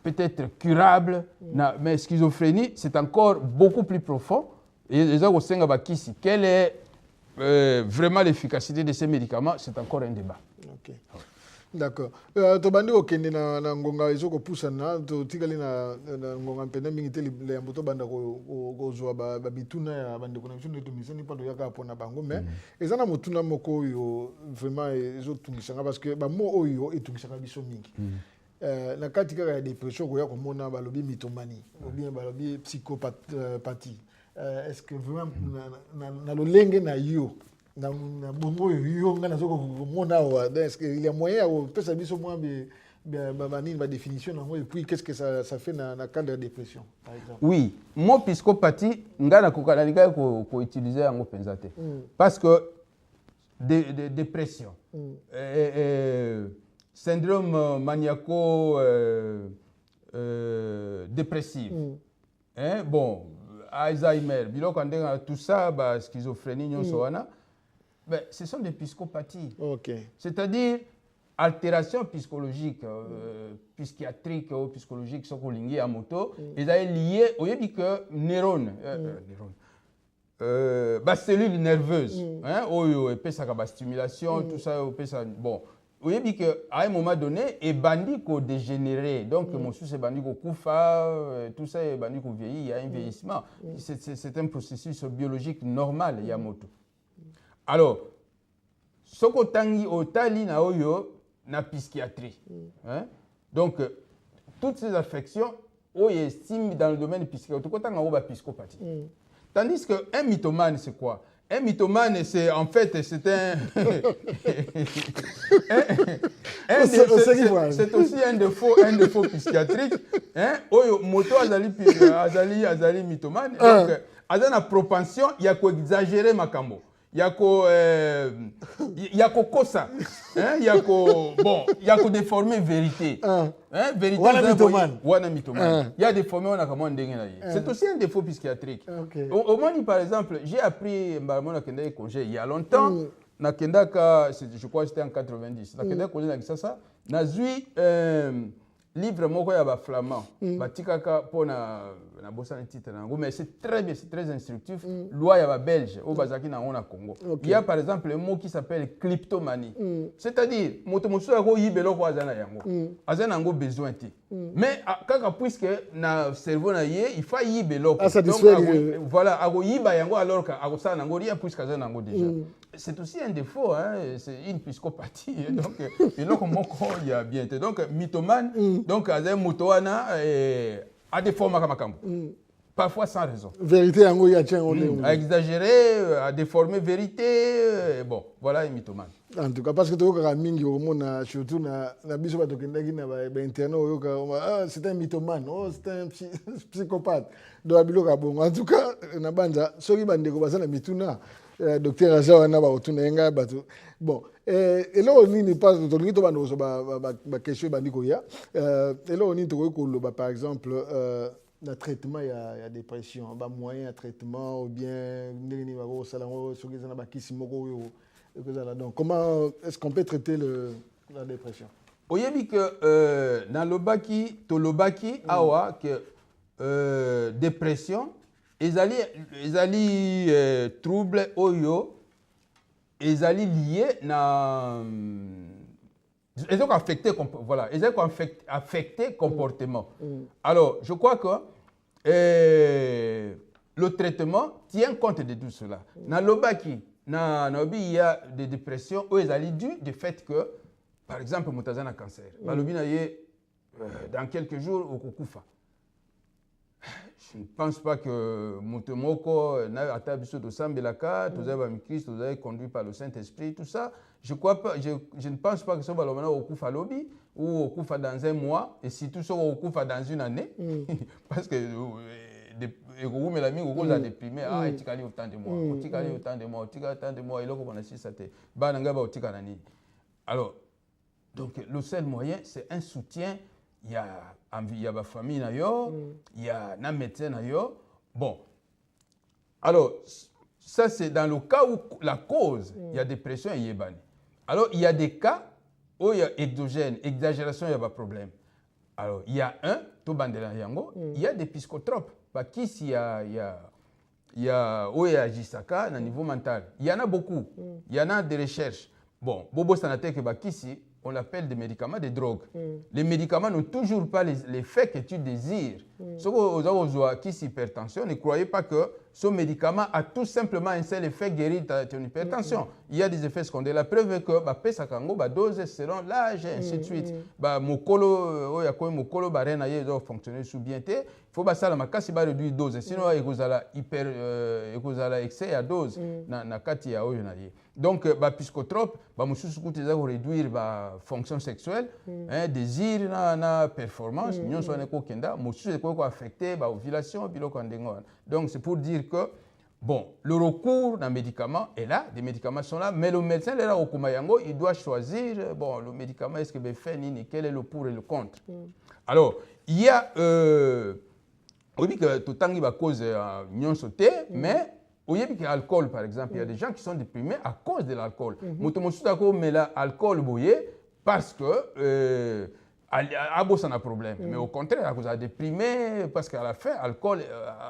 peut-être curable, mais schizophrénie, c'est encore beaucoup plus profond. Et les gens quelle est vraiment l'efficacité de ces médicaments, c'est encore un débat. Okay. D'accord. Tobandi okende na ngonga ezoko pusana to tikali na ngonga mpena mingi te le amboto banda ko zwa ba bituna ya bande ko na biso ndeto miseni pando yaka pona bango mais ezana motuna moko yo vraiment ezo tungisanga parce que ba mo oyo etungisanga biso mingi. Na kati kaka ya dépression ko ya ko mona balobi mitomanie ou bien balobi psychopathie. Est-ce que vraiment na lolenge na yo na bongo yo ngana zoko mona wa est-ce qu'il y a moyen au peut ça biso moi ba définition et puis qu'est-ce que ça fait dans le cadre de la dépression par exemple? Oui, mot psychopathie ngana ko utiliser yango pensate parce que dépression syndrome maniaco dépressif bon Alzheimer biloko ndenga tout ça schizophrénie nyonso wana. Ben, ce sont des psychopathies. Okay. C'est-à-dire altération psychologique, psychiatrique ou psychologique, ce qu'on lié à moto, et ça est lié au lieu que neurones, cellules nerveuses, et puis ça a stimulation, tout ça, bon. Au lieu qu'à un moment donné, et bandit qu'on dégénéré, donc mon sous est bandit qu'on koufa, tout ça est bandit qu'on vieillit, il y a un vieillissement. C'est un processus biologique normal, il y a moto. Alors, ce qu'on tangi au tali na oyo na psychiatrie. Donc, toutes ces affections, on estime dans le domaine psychiatrique, on tanga ba psychopathie. Tandis qu'un mythomane, c'est quoi? Un mythomane, c'est en fait, c'est c'est aussi un défaut psychiatrique. Oyo moto azali mythomane. Donc, azana propension, il y a quoi exagérer makambo. Il y a quoi kosa, il y a quoi déformer vérité. Vérité. Wana mythomane. Il y a déformé on a comment ndengena. C'est aussi un défaut psychiatrique. Au moins par exemple, j'ai appris mon akenda congé il y a longtemps. Nakendaka, je crois que c'était en 90. Nakenda congé na Kisasa. Nazui livre moko ya ba flamand. Batikaka pona na bossa un titre nango mais c'est très bien, c'est très instructif. Loi ya ba belge au bazaki na on a Congo. Il y a par exemple un mot qui s'appelle kleptomanie. C'est-à-dire moto mosu ya ko yibelo ko azana yango. Azana ngo besoin ti. Mais kaka puisque na cerveau na ye, il faut yibelo. Donc voilà, ago yiba yango alors que ago sa nango ria puisque azana ngo déjà. C'est aussi un défaut, c'est une psychopathie. Donc, il y a bien. Donc, mythomane, donc, azé motoana a des formes comme parfois sans raison. Vérité, en gros, À exagérer, à déformer vérité, bon, voilà un mythomane. En tout cas, parce que tu as mingi surtout na biso ba tokendaki na ba internet c'est un mythomane, c'est un psychopathe. Donc biloka bon. En tout cas, na banza soki bandeko basana mituna docteur Azawa na ba otuna nga bato. Bon, et là on n'est pas tokiki to bando ba question bandiko ya. Et là on est ko loba par exemple le traitement il y a dépression, ba moyen de traitement ou bien ndeni ba ko salango soki zana ba kisimoko yo. Donc, comment est-ce qu'on peut traiter la dépression? Oui, que dans le baki, awa que dépression, ils allaient troubles oyo, ils allaient liés na, ils ont affecté, voilà, ils ont affecté comportement. Alors, je crois que le traitement tient compte de tout cela. Dans le baki, il y a des dépressions où ils allaient dû du fait que, par exemple, Moutazana a cancer. Dans quelques jours, au Kokufa. Je ne pense pas que Moutemoko n'a atabiso de Sambelaka, tous les Christ, tous les conduits par le Saint-Esprit, tout ça. Je ne pense pas que ce soit au Kokufa lobby ou au Kokufa dans un mois, et si tout ça au Kokufa dans une année, parce que mais l'ami on a déprimé tu as autant de mois tu as autant de mois et là on a ça alors donc le seul moyen c'est un soutien. Il y a ma famille il y a un médecin bon alors ça c'est dans le cas où la cause il y a dépression et yébani. Alors il y a des cas où il y a exogène exagération il y a pas problème. Alors il y a il y a des psychotropes. Il y a Gisaka au niveau mental. Il y en a beaucoup. Il y en a des recherches. Bon, Bobo Sanatek et Bakisi, on l'appelle des médicaments, des drogues. Les médicaments n'ont toujours pas l'effet que tu désires. Si vous avez hypertension, ne croyez pas que ce médicament a tout simplement un seul effet guérir ton hypertension. Il y a des effets secondaires. La preuve est que pesa kango ba dose selon l'âge et ainsi de suite. Ba mokolo fonctionner sous bien té. Faut ba sala makasi ba réduire dose sinon ekozala excès à dose na kati ya oyo na ye. Donc ba psychotrope ba mususu kuteza ko réduire ba fonction sexuelle, désir na performance, nyonso na ko kenda mususu ko affecter ba ovulation biloko ndengo. Donc c'est pour dire que bon, le recours d'un médicament est là, des médicaments sont là, mais le médecin là au Kumayango, il doit choisir bon, le médicament est-ce que fait ni quel est le pour et le contre. Alors, il y a oui que tout temps il va cause union sauté, mais au lieu que l'alcool par exemple, il y a des gens qui sont déprimés à cause de l'alcool. Motomosuta mais l'alcool boyé parce que ça n'a problème. Mais au contraire, vous avez déprimé parce qu'à la fin, l'alcool,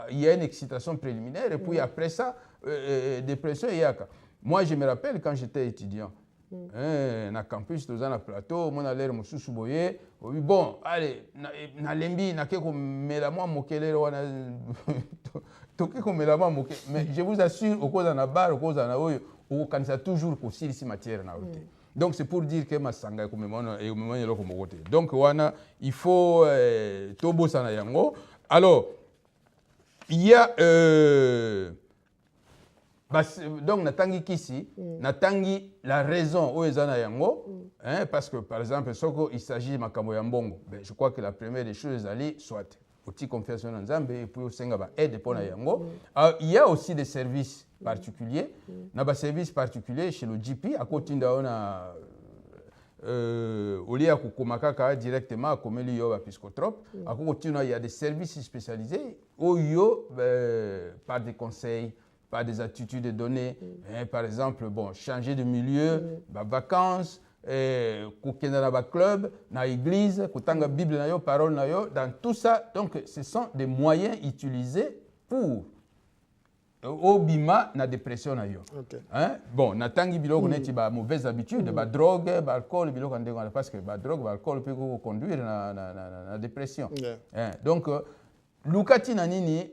il y a une excitation préliminaire et puis après ça, dépression. Moi, je me rappelle quand j'étais étudiant, na campus, dans un plateau, mon allait me sous-souboyer. Bon, allez, na lembi, na keko melamo mokele wana, tokeko melamo mokele. Mais je vous assure, au cause d'un bar, au cause d'un oyo, au canisa toujours qu'aussi ici matière na route. Donc c'est pour dire que masanga comme donc wana il faut tobo sana yango. Alors il y a donc natangi kisi natangi la raison où ezana yango parce que par exemple soko il s'agit makambo ya mbongo je crois que la première des choses ali soit petit confiance en Nzambe et puis au senga ba aide pour na yango. Il y a aussi des services particuliers. Dans des services particuliers chez le GP, à côté d'ona au lieu de directement comme il y a psychotrope, à côté il y a des services spécialisés où il y a par des conseils, par des attitudes données, par exemple bon changer de milieu, vacances. Dans le club, dans l'église, dans la Bible, dans la parole, dans tout ça. Donc, ce sont des moyens utilisés pour obima na dépression na yo. Bon, natangi biloko neti ba mauvaise habitude, ba drogue, ba alcool, biloko ndengana parce que ba drogue, ba alcool peut conduire na dépression. Donc, lukati na nini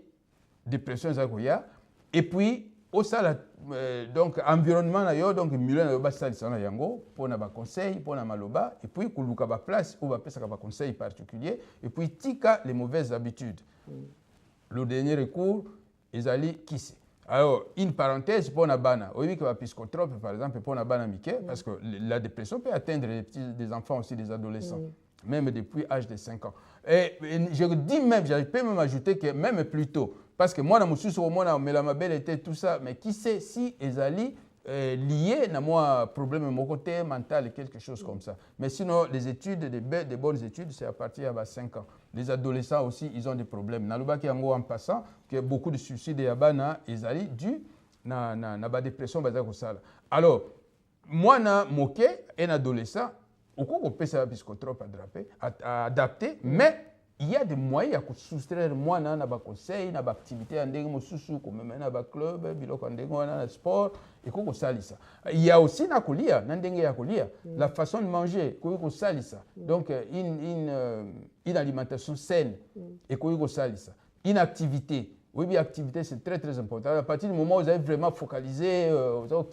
dépression za koya et puis au sala donc environnement na yo donc milieu na yo ba salisa na yango pona ba conseil pona maloba et puis kuluka ba place ou ba pesa ba conseil particulier et puis tika les mauvaises habitudes. le dernier recours, ils allaient kisser. Alors, une parenthèse pour Nabana. Oui, que la psychotrope, par exemple, pour Nabana Mickey, parce que la dépression peut atteindre des enfants aussi, des adolescents, même depuis l'âge de 5 ans. Et je dis même, je peux même ajouter que même plus tôt, parce que moi, je suis au monde, mais la belle était tout ça, mais qui sait si ils allaient liés à moi problème de mon côté mental, quelque chose comme ça. Mais sinon, les études, des bonnes études, c'est à partir de 5 ans. Les adolescents aussi, ils ont des problèmes. Nalubaki yango en passant, que beaucoup de suicides yabana, ils allaient dû na dépression baza ko sala. Alors, moi na moqué un adolescent, au cours qu'on peut ça psychotrope adapté, mais il y a des moyens de soustraire moi na ba conseil, na ba activité ndenge mosusu comme même na ba club, biloko ndenge na sport, et qu'on sali ça. Il y a aussi na kolia, na ndenge ya kolia, la façon de manger, qu'on sali ça. Donc une alimentation saine et qu'on sali ça. Une activité. Oui, bien activité c'est très très important. À partir du moment où vous avez vraiment focalisé, vous avez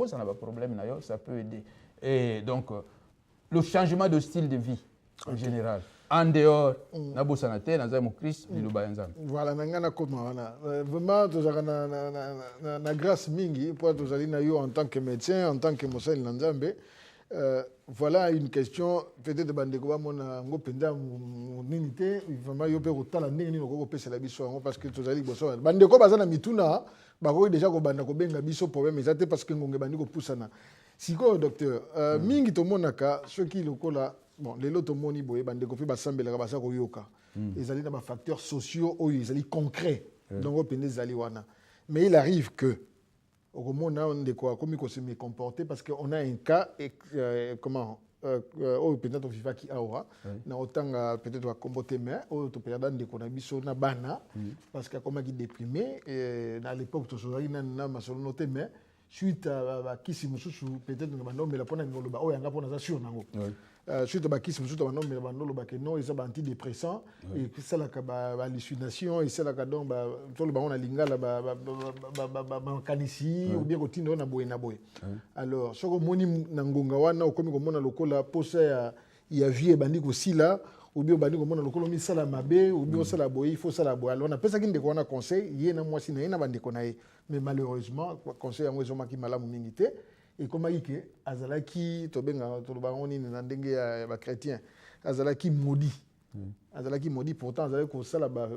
ça n'a pas de problème d'ailleurs, ça peut aider. Et donc le changement de style de vie en général. En dehors, na bosanate, na zaimo Christ, liloba nzambe. Voilà, nangana koma wana. Vraiment, tozaka na grâce mingi pour tozali na yo en tant que médecin, en tant que mosali na nzambe. Voilà une question peut-être bandeko ba mona ngo penda monité, vraiment yo pe kotala ndenge nini ko pesa la biso ngo parce que tozali boso. Bandeko baza na mituna, ba ko déjà ko banda ko benga biso problème ezate parce que ngonge bandiko pusana. Siko docteur, mingi to monaka ceux qui lokola bon, les lots moni boye bande kofi basambela basa ko yoka. Ils allaient dans des facteurs sociaux ou ils allaient concrets. Donc au les allaient wana. Mais il arrive que au mona on de quoi comme il se met comporter parce qu'on a un cas comment au peut-être viva qui aura na autant peut-être va comporter mais au to perdant de qu'on a biso na bana parce que comme qui déprimé à l'époque to sozali na masolo noté mais suite à kisi mususu peut-être na bando mais la pona ngolo ba o yanga pona za sur nango suite à kisi mususu bando mais bando lo ba que non ils sont antidépressants et ça la ba hallucination et ça la donc ba to le ba on a lingala ba kanisi ou bien routine na boye na boye alors soko moni na ngonga wana okomi ko mona lokola posa ya vie bandi ko sila ou bien bandi ko mona lokolo mi sala mabe ou bien sala boye il faut sala boye alors on a pesa ki ndeko wana conseil yé na mwasi na yena bandi ko na ye mais malheureusement conseil yango ezoma ki malamu mingi te et comme ayike azalaki to benga to ba ngoni na ndenge ya ba chrétien azalaki maudit azalaki maudit pourtant azalaki ko sala ba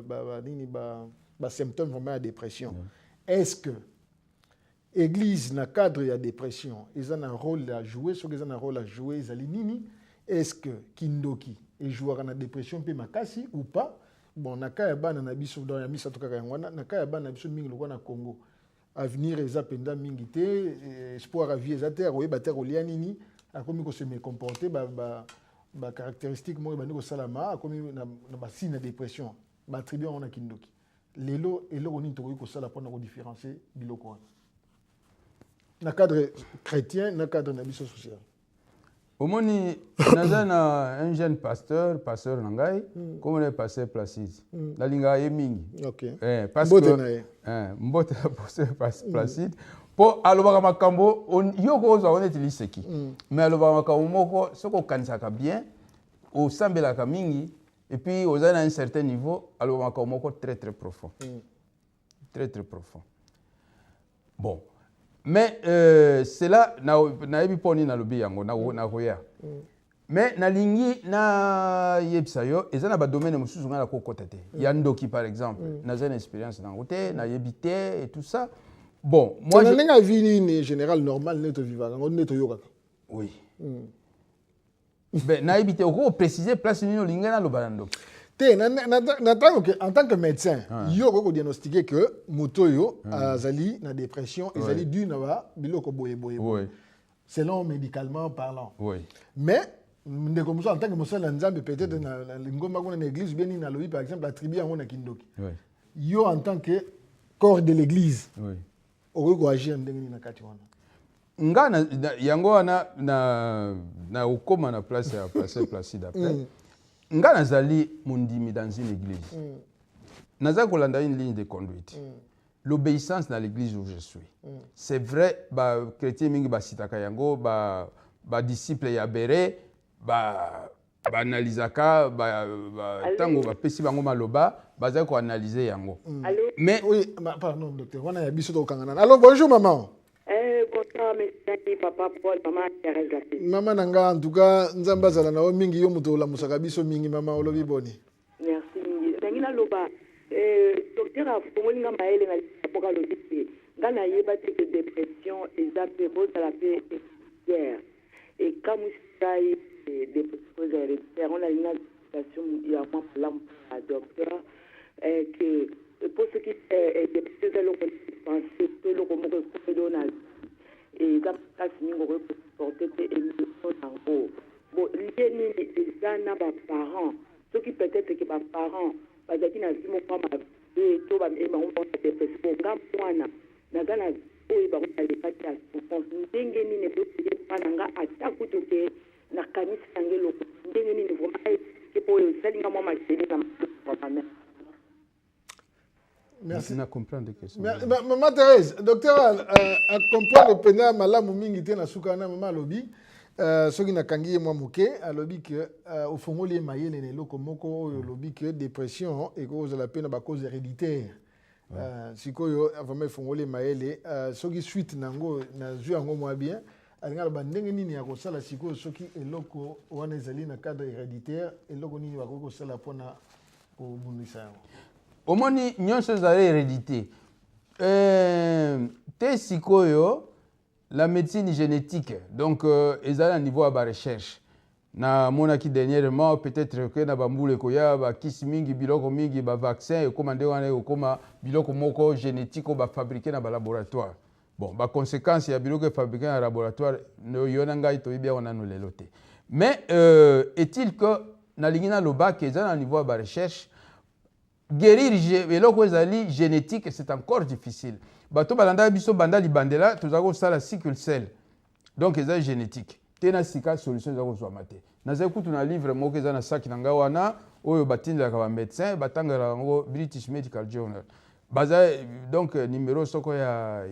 nini ba symptômes vraiment de dépression est-ce que église na cadre ya dépression ils ont un rôle à jouer ce qu'ils ont un rôle à jouer ils ali nini est-ce que kindoki et jouera na dépression pe makasi ou pas bon na kaya bana na biso dans ya misa to kaka ngwana na kaya bana biso mingi lokwa na Congo avenir eza penda mingi te espoir à vie eza te akoyeba te kolia nini akomi ko se me comporter ba caractéristique mo bandi ko salama akomi na ba signe de dépression ba attribuer on a kindoki lelo eloko nini to ko sala pona ko différencier biloko wana na cadre chrétien na cadre na biso social. Omoni nazana un jeune pasteur nangai comme le pasteur Placide la linga yemingi parce que mbote pasteur Placide po alobaka makambo yoko zo on utiliseki mais alobaka makambo moko soko kanisaka bien au sambelaka mingi et puis aux à un certain niveau alobaka makambo moko très très profond très très profond bon. Mais c'est là na yebi poni na lobi yango na roya. Mais na lingi na yebisa yo ezana ba domaine mususu ngala ko kotete. Yandoki par exemple, na une expérience dans côté, na yebité et tout ça. Bon, moi je n'ai vie ni général normal neto vivaka, on neto yokaka. Oui. Ben na yebité ko préciser place ni linga na lobalando. En tant que médecin, il faut diagnostiquer que Motoyo azali na dépression, azali dû na biloko boye. Selon médicalement parlant. Mais en tant que médecin, peut-être na lingomba kuna l'église bien na lobi par exemple attribuer on na kindoki. Yo en tant que corps de l'église. Oko agir ndenge na kati wana. Nga yango wana na ukoma na place ya Placide après. Nga nazali mundimi dans une église. Naza kolanda une ligne de conduite. L'obéissance dans l'église où je suis. C'est vrai, ba chrétien mingi ba sitaka yango, ba disciple ya bere, ba analizaka, tango ba pesi bango maloba, baza ko analyser yango. Allô? Mais oui, pardon docteur, on a ya biso to kangana. Alors bonjour maman. Bonsoir monsieur papa Paul, maman Thérèse la fille. Maman nanga en tout cas nzamba zala na o mingi yo muto la musaka biso mingi mama olobi boni. Merci mingi. Nangina loba docteur a fongolinga maele na poka lobi. Ngana yeba te que dépression ezapé boza la paix hier. Et comme ça dépression héréditaire, on a une situation il y a moi la docteur que pour ce qui est dépression le penser que le comment que donal et dans cas ni ngoro porter et émission tango bon lié ni déjà na ba parents ceux qui peut-être que ba parents bazaki na zimo kwa ma et to ba e ma on dépression ngam mwana na gana oyo ba ko alipati ya souffrance ndenge nini pe pananga atakuto ke na kanisa ngelo ndenge nini vraiment ke po yo salinga mama tele na mama. Merci. Na comprendre que ça. Maman Thérèse, docteur a comprendre pena malamu mingi te na suka na mama lobi soki na kangi moi moke alobi que au fongoli mayele ne loko moko oyo lobi que dépression et cause la peine ba cause héréditaire. Sikoyo vraiment fongoli mayele soki suite nango na zu yango moi bien alinga ba ndenge nini ya kosala sikoyo soki eloko wana ezali na cadre héréditaire eloko nini ba ko sala pona ko bundisa yango. Omoni nyonso ezali hérédité. Te sikoyo la médecine génétique donc ezali à niveau à recherche na monaki dernièrement peut-être que na bambule koya ba kisi mingi biloko mingi ba vaccin et comme ndenge wana koma biloko moko génétique ba fabriquer na ba laboratoire. Bon ba conséquence ya biloko fabriquer na laboratoire no yona ngai to bien on a no lelote. Mais est-il que na lingina loba que ezali à niveau à recherche guérir eloko ezali génétique c'est encore difficile. Bato balanda biso banda libandela tozako sala sickle cell. Donc ezali génétique. Tena sika solution ezako zwa mate. Nazali kutu na livre moko ezana saki nanga wana oyo batindela ka ba médecin batangala ngo British Medical Journal. Baza donc numéro soko ya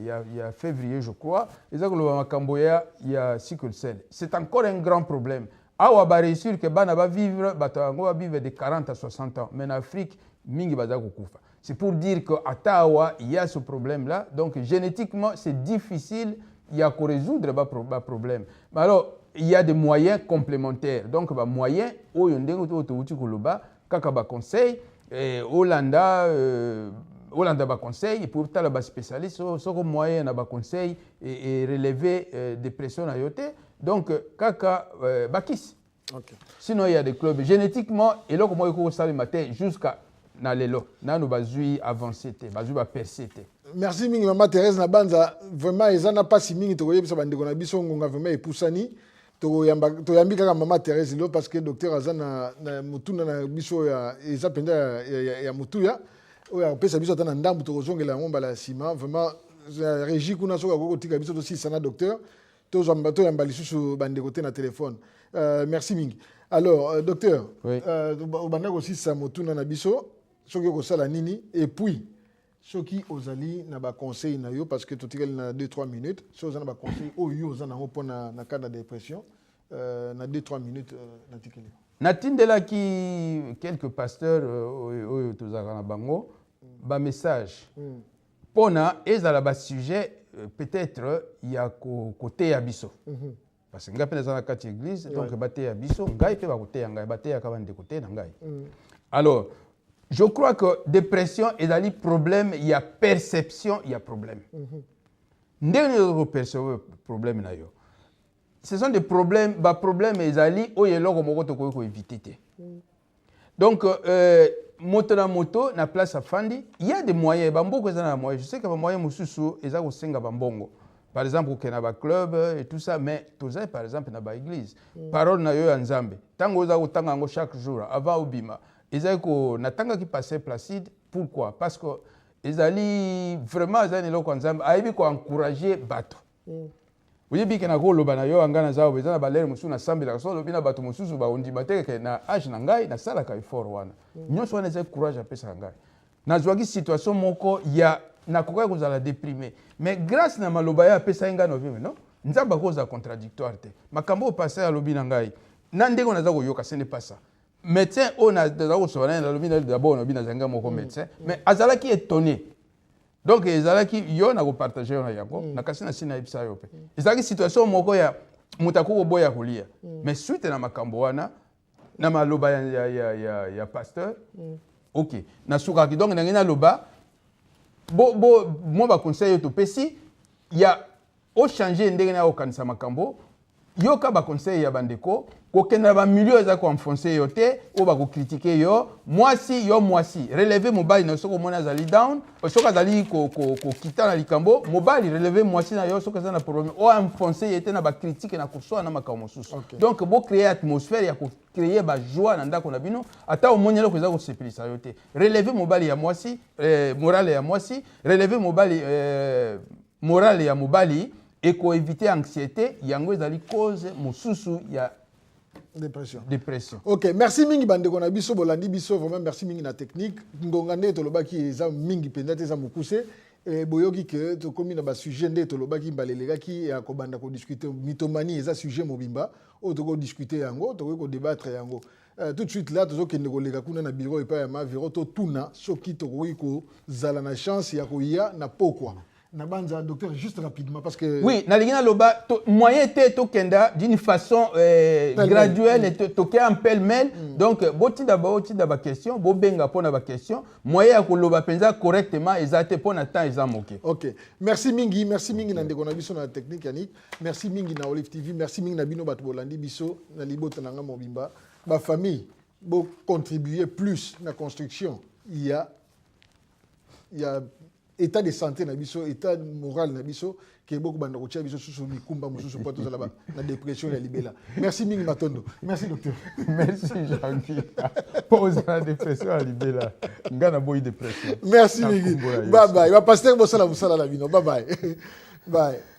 février je crois ezako lo makambo ya sickle cell. C'est encore un grand problème. Awa ba réussir que bana ba vivre bato ngo ba vivre de 40 à 60 ans mais en Afrique mingi baza kukufa. C'est pour dire que à Tawa il y a ce problème là donc génétiquement c'est difficile il y a qu'à résoudre le problème. Mais alors il y a des moyens complémentaires donc ba moyens oyo ndenge to uti kuluba kaka ba conseil Hollanda ba conseil pour tala ba spécialiste soko moyen na ba conseil et relever dépression na yote donc kaka bakis. Okay. Sinon il y a des clubs génétiquement et là comment il faut ça le matin jusqu'à na lelo nanu bazui avancé te bazui ba percé te. Merci mingi maman Thérèse na banza vraiment ezana pas si mingi to yebisa bandeko na biso ngonga vraiment epusani to yambi kaka maman Thérèse lo parce que docteur azana na mutuna na biso ya eza penda ya mutuya oya pesa biso tana ndambu to zongela ngomba la ciment vraiment régie kuna soka ko tika biso to si sana docteur to zamba to yamba lisusu bandeko te na téléphone. Merci mingi. Alors docteur obanda ko si sa mutuna na biso soki kosala nini et puis soki ozali na ba conseil na yo parce que totikali na 2-3 minutes so ozana ba conseil oyo ozana ngo pona na cas de dépression na 2-3 minutes na tikeli natindela ki quelques pasteurs oyo tozaka na bango ba message pona ezala ba sujet peut-être ya côté ya biso parce que ngai pena na kati église donc baté ya biso ngai pe ba côté ya ngai baté ya kabande côté na ngai. Alors je crois que dépression est un problème, il y a perception, il y a problème. Ndenge percevoir problème na yo. Ce sont des problèmes, ba problème ezali o yelo ko moko to ko éviter. Donc moto na place afandi, il y a des moyens, bamboko ezana na moyens. Je sais que ba moyens mususu ezako senga bambongo. Par exemple au Kenaba club et tout ça mais tozai par exemple na ba église. Parole na yo ya Nzambe. Tango za ko tanga ngo chaque jour avant obima. Ezako natanga ki passer Placide pourquoi parce que ezali vraiment ezali loko nzambe aibi ko encourager bato oyebi ke na ko loba na yo angana za obeza ba lere musu na sambi la so lobina bato mususu ba ondima te na age na ngai na sala ka effort wana nyonso wana ezali courage apesa ngai na zwaki situation moko ya na koka ko zala déprimé mais grâce na maloba ya apesa ngai no vivre non nzamba ko za contradictoire te makambo passer alobi na ngai na ndeko na za ko yoka ce n'est pas ça. médecin on a d'abord on a bien zanga moko médecin mais azala qui étonné donc ezala qui yo na ko partager na yango na kasi na sina ibisa yo pe ezala situation moko ya mutako boya kolia mais suite na makambo wana na maloba ya pasteur OK na suka ki donc na ngina loba mo ba conseil to pesi ya o changer ndenge na okanisa makambo yo ka ba conseil ya bandeko ko kena ba milieu za ko enfoncer yo te o ba ko critiquer yo mwasi relever mobile na soko mona zali down o soko zali ko kita na likambo mobile relever mwasi na yo soko za na problème o enfoncer yete na ba critique na ko so na makambo susu donc bo créer atmosphère ya ko créer ba joie na ndako na bino ata o monyelo ko za ko sepelisa yo te relever mobile ya mwasi morale ya mwasi relever mobile morale ya mobali et ko éviter anxiété yango ezali cause mosusu ya dépression. OK, merci mingi bandeko na biso bolandi biso vraiment merci mingi na technique ngongande to lobaki eza mingi pendate eza mukuse boyoki ke to komi na ba sujet nde to lobaki mbaleleka ki ya ko banda ko discuter mythomanie eza sujet mobimba o to ko discuter yango to ko débattre yango tout de suite là tozo kende ko leka kuna na biro epa ya ma viro to tuna soki to ko zala na chance ya ko ya na pokwa. Nabanza, docteur, juste rapidement, parce que... Oui, Nalingina Loba, moyen était tokenda d'une façon graduelle et toké en pêle-mêle. Donc, boti d'abord question, bo benga pona ba question, moyen ko loba penza correctement, exacte pona temps ils moqué. OK. Merci mingi nande kona biso na technique Yannick. Merci mingi na Olive TV, merci mingi na bino batu bolandi biso na libota nanga mobimba. Ba famille bo contribuer plus na construction. Il y a état de santé na biso état moral na biso ke beaucoup banda ko tia biso susu mikumba mususu poto za la na dépression ya libela. Merci mingi Matondo. Merci docteur. Merci Jean-Guy. Pose la dépression ya libela. Ngana boy dépression. Merci mingi. Bye bye. Va pasteur bosala la bino. Bye bye. Bye.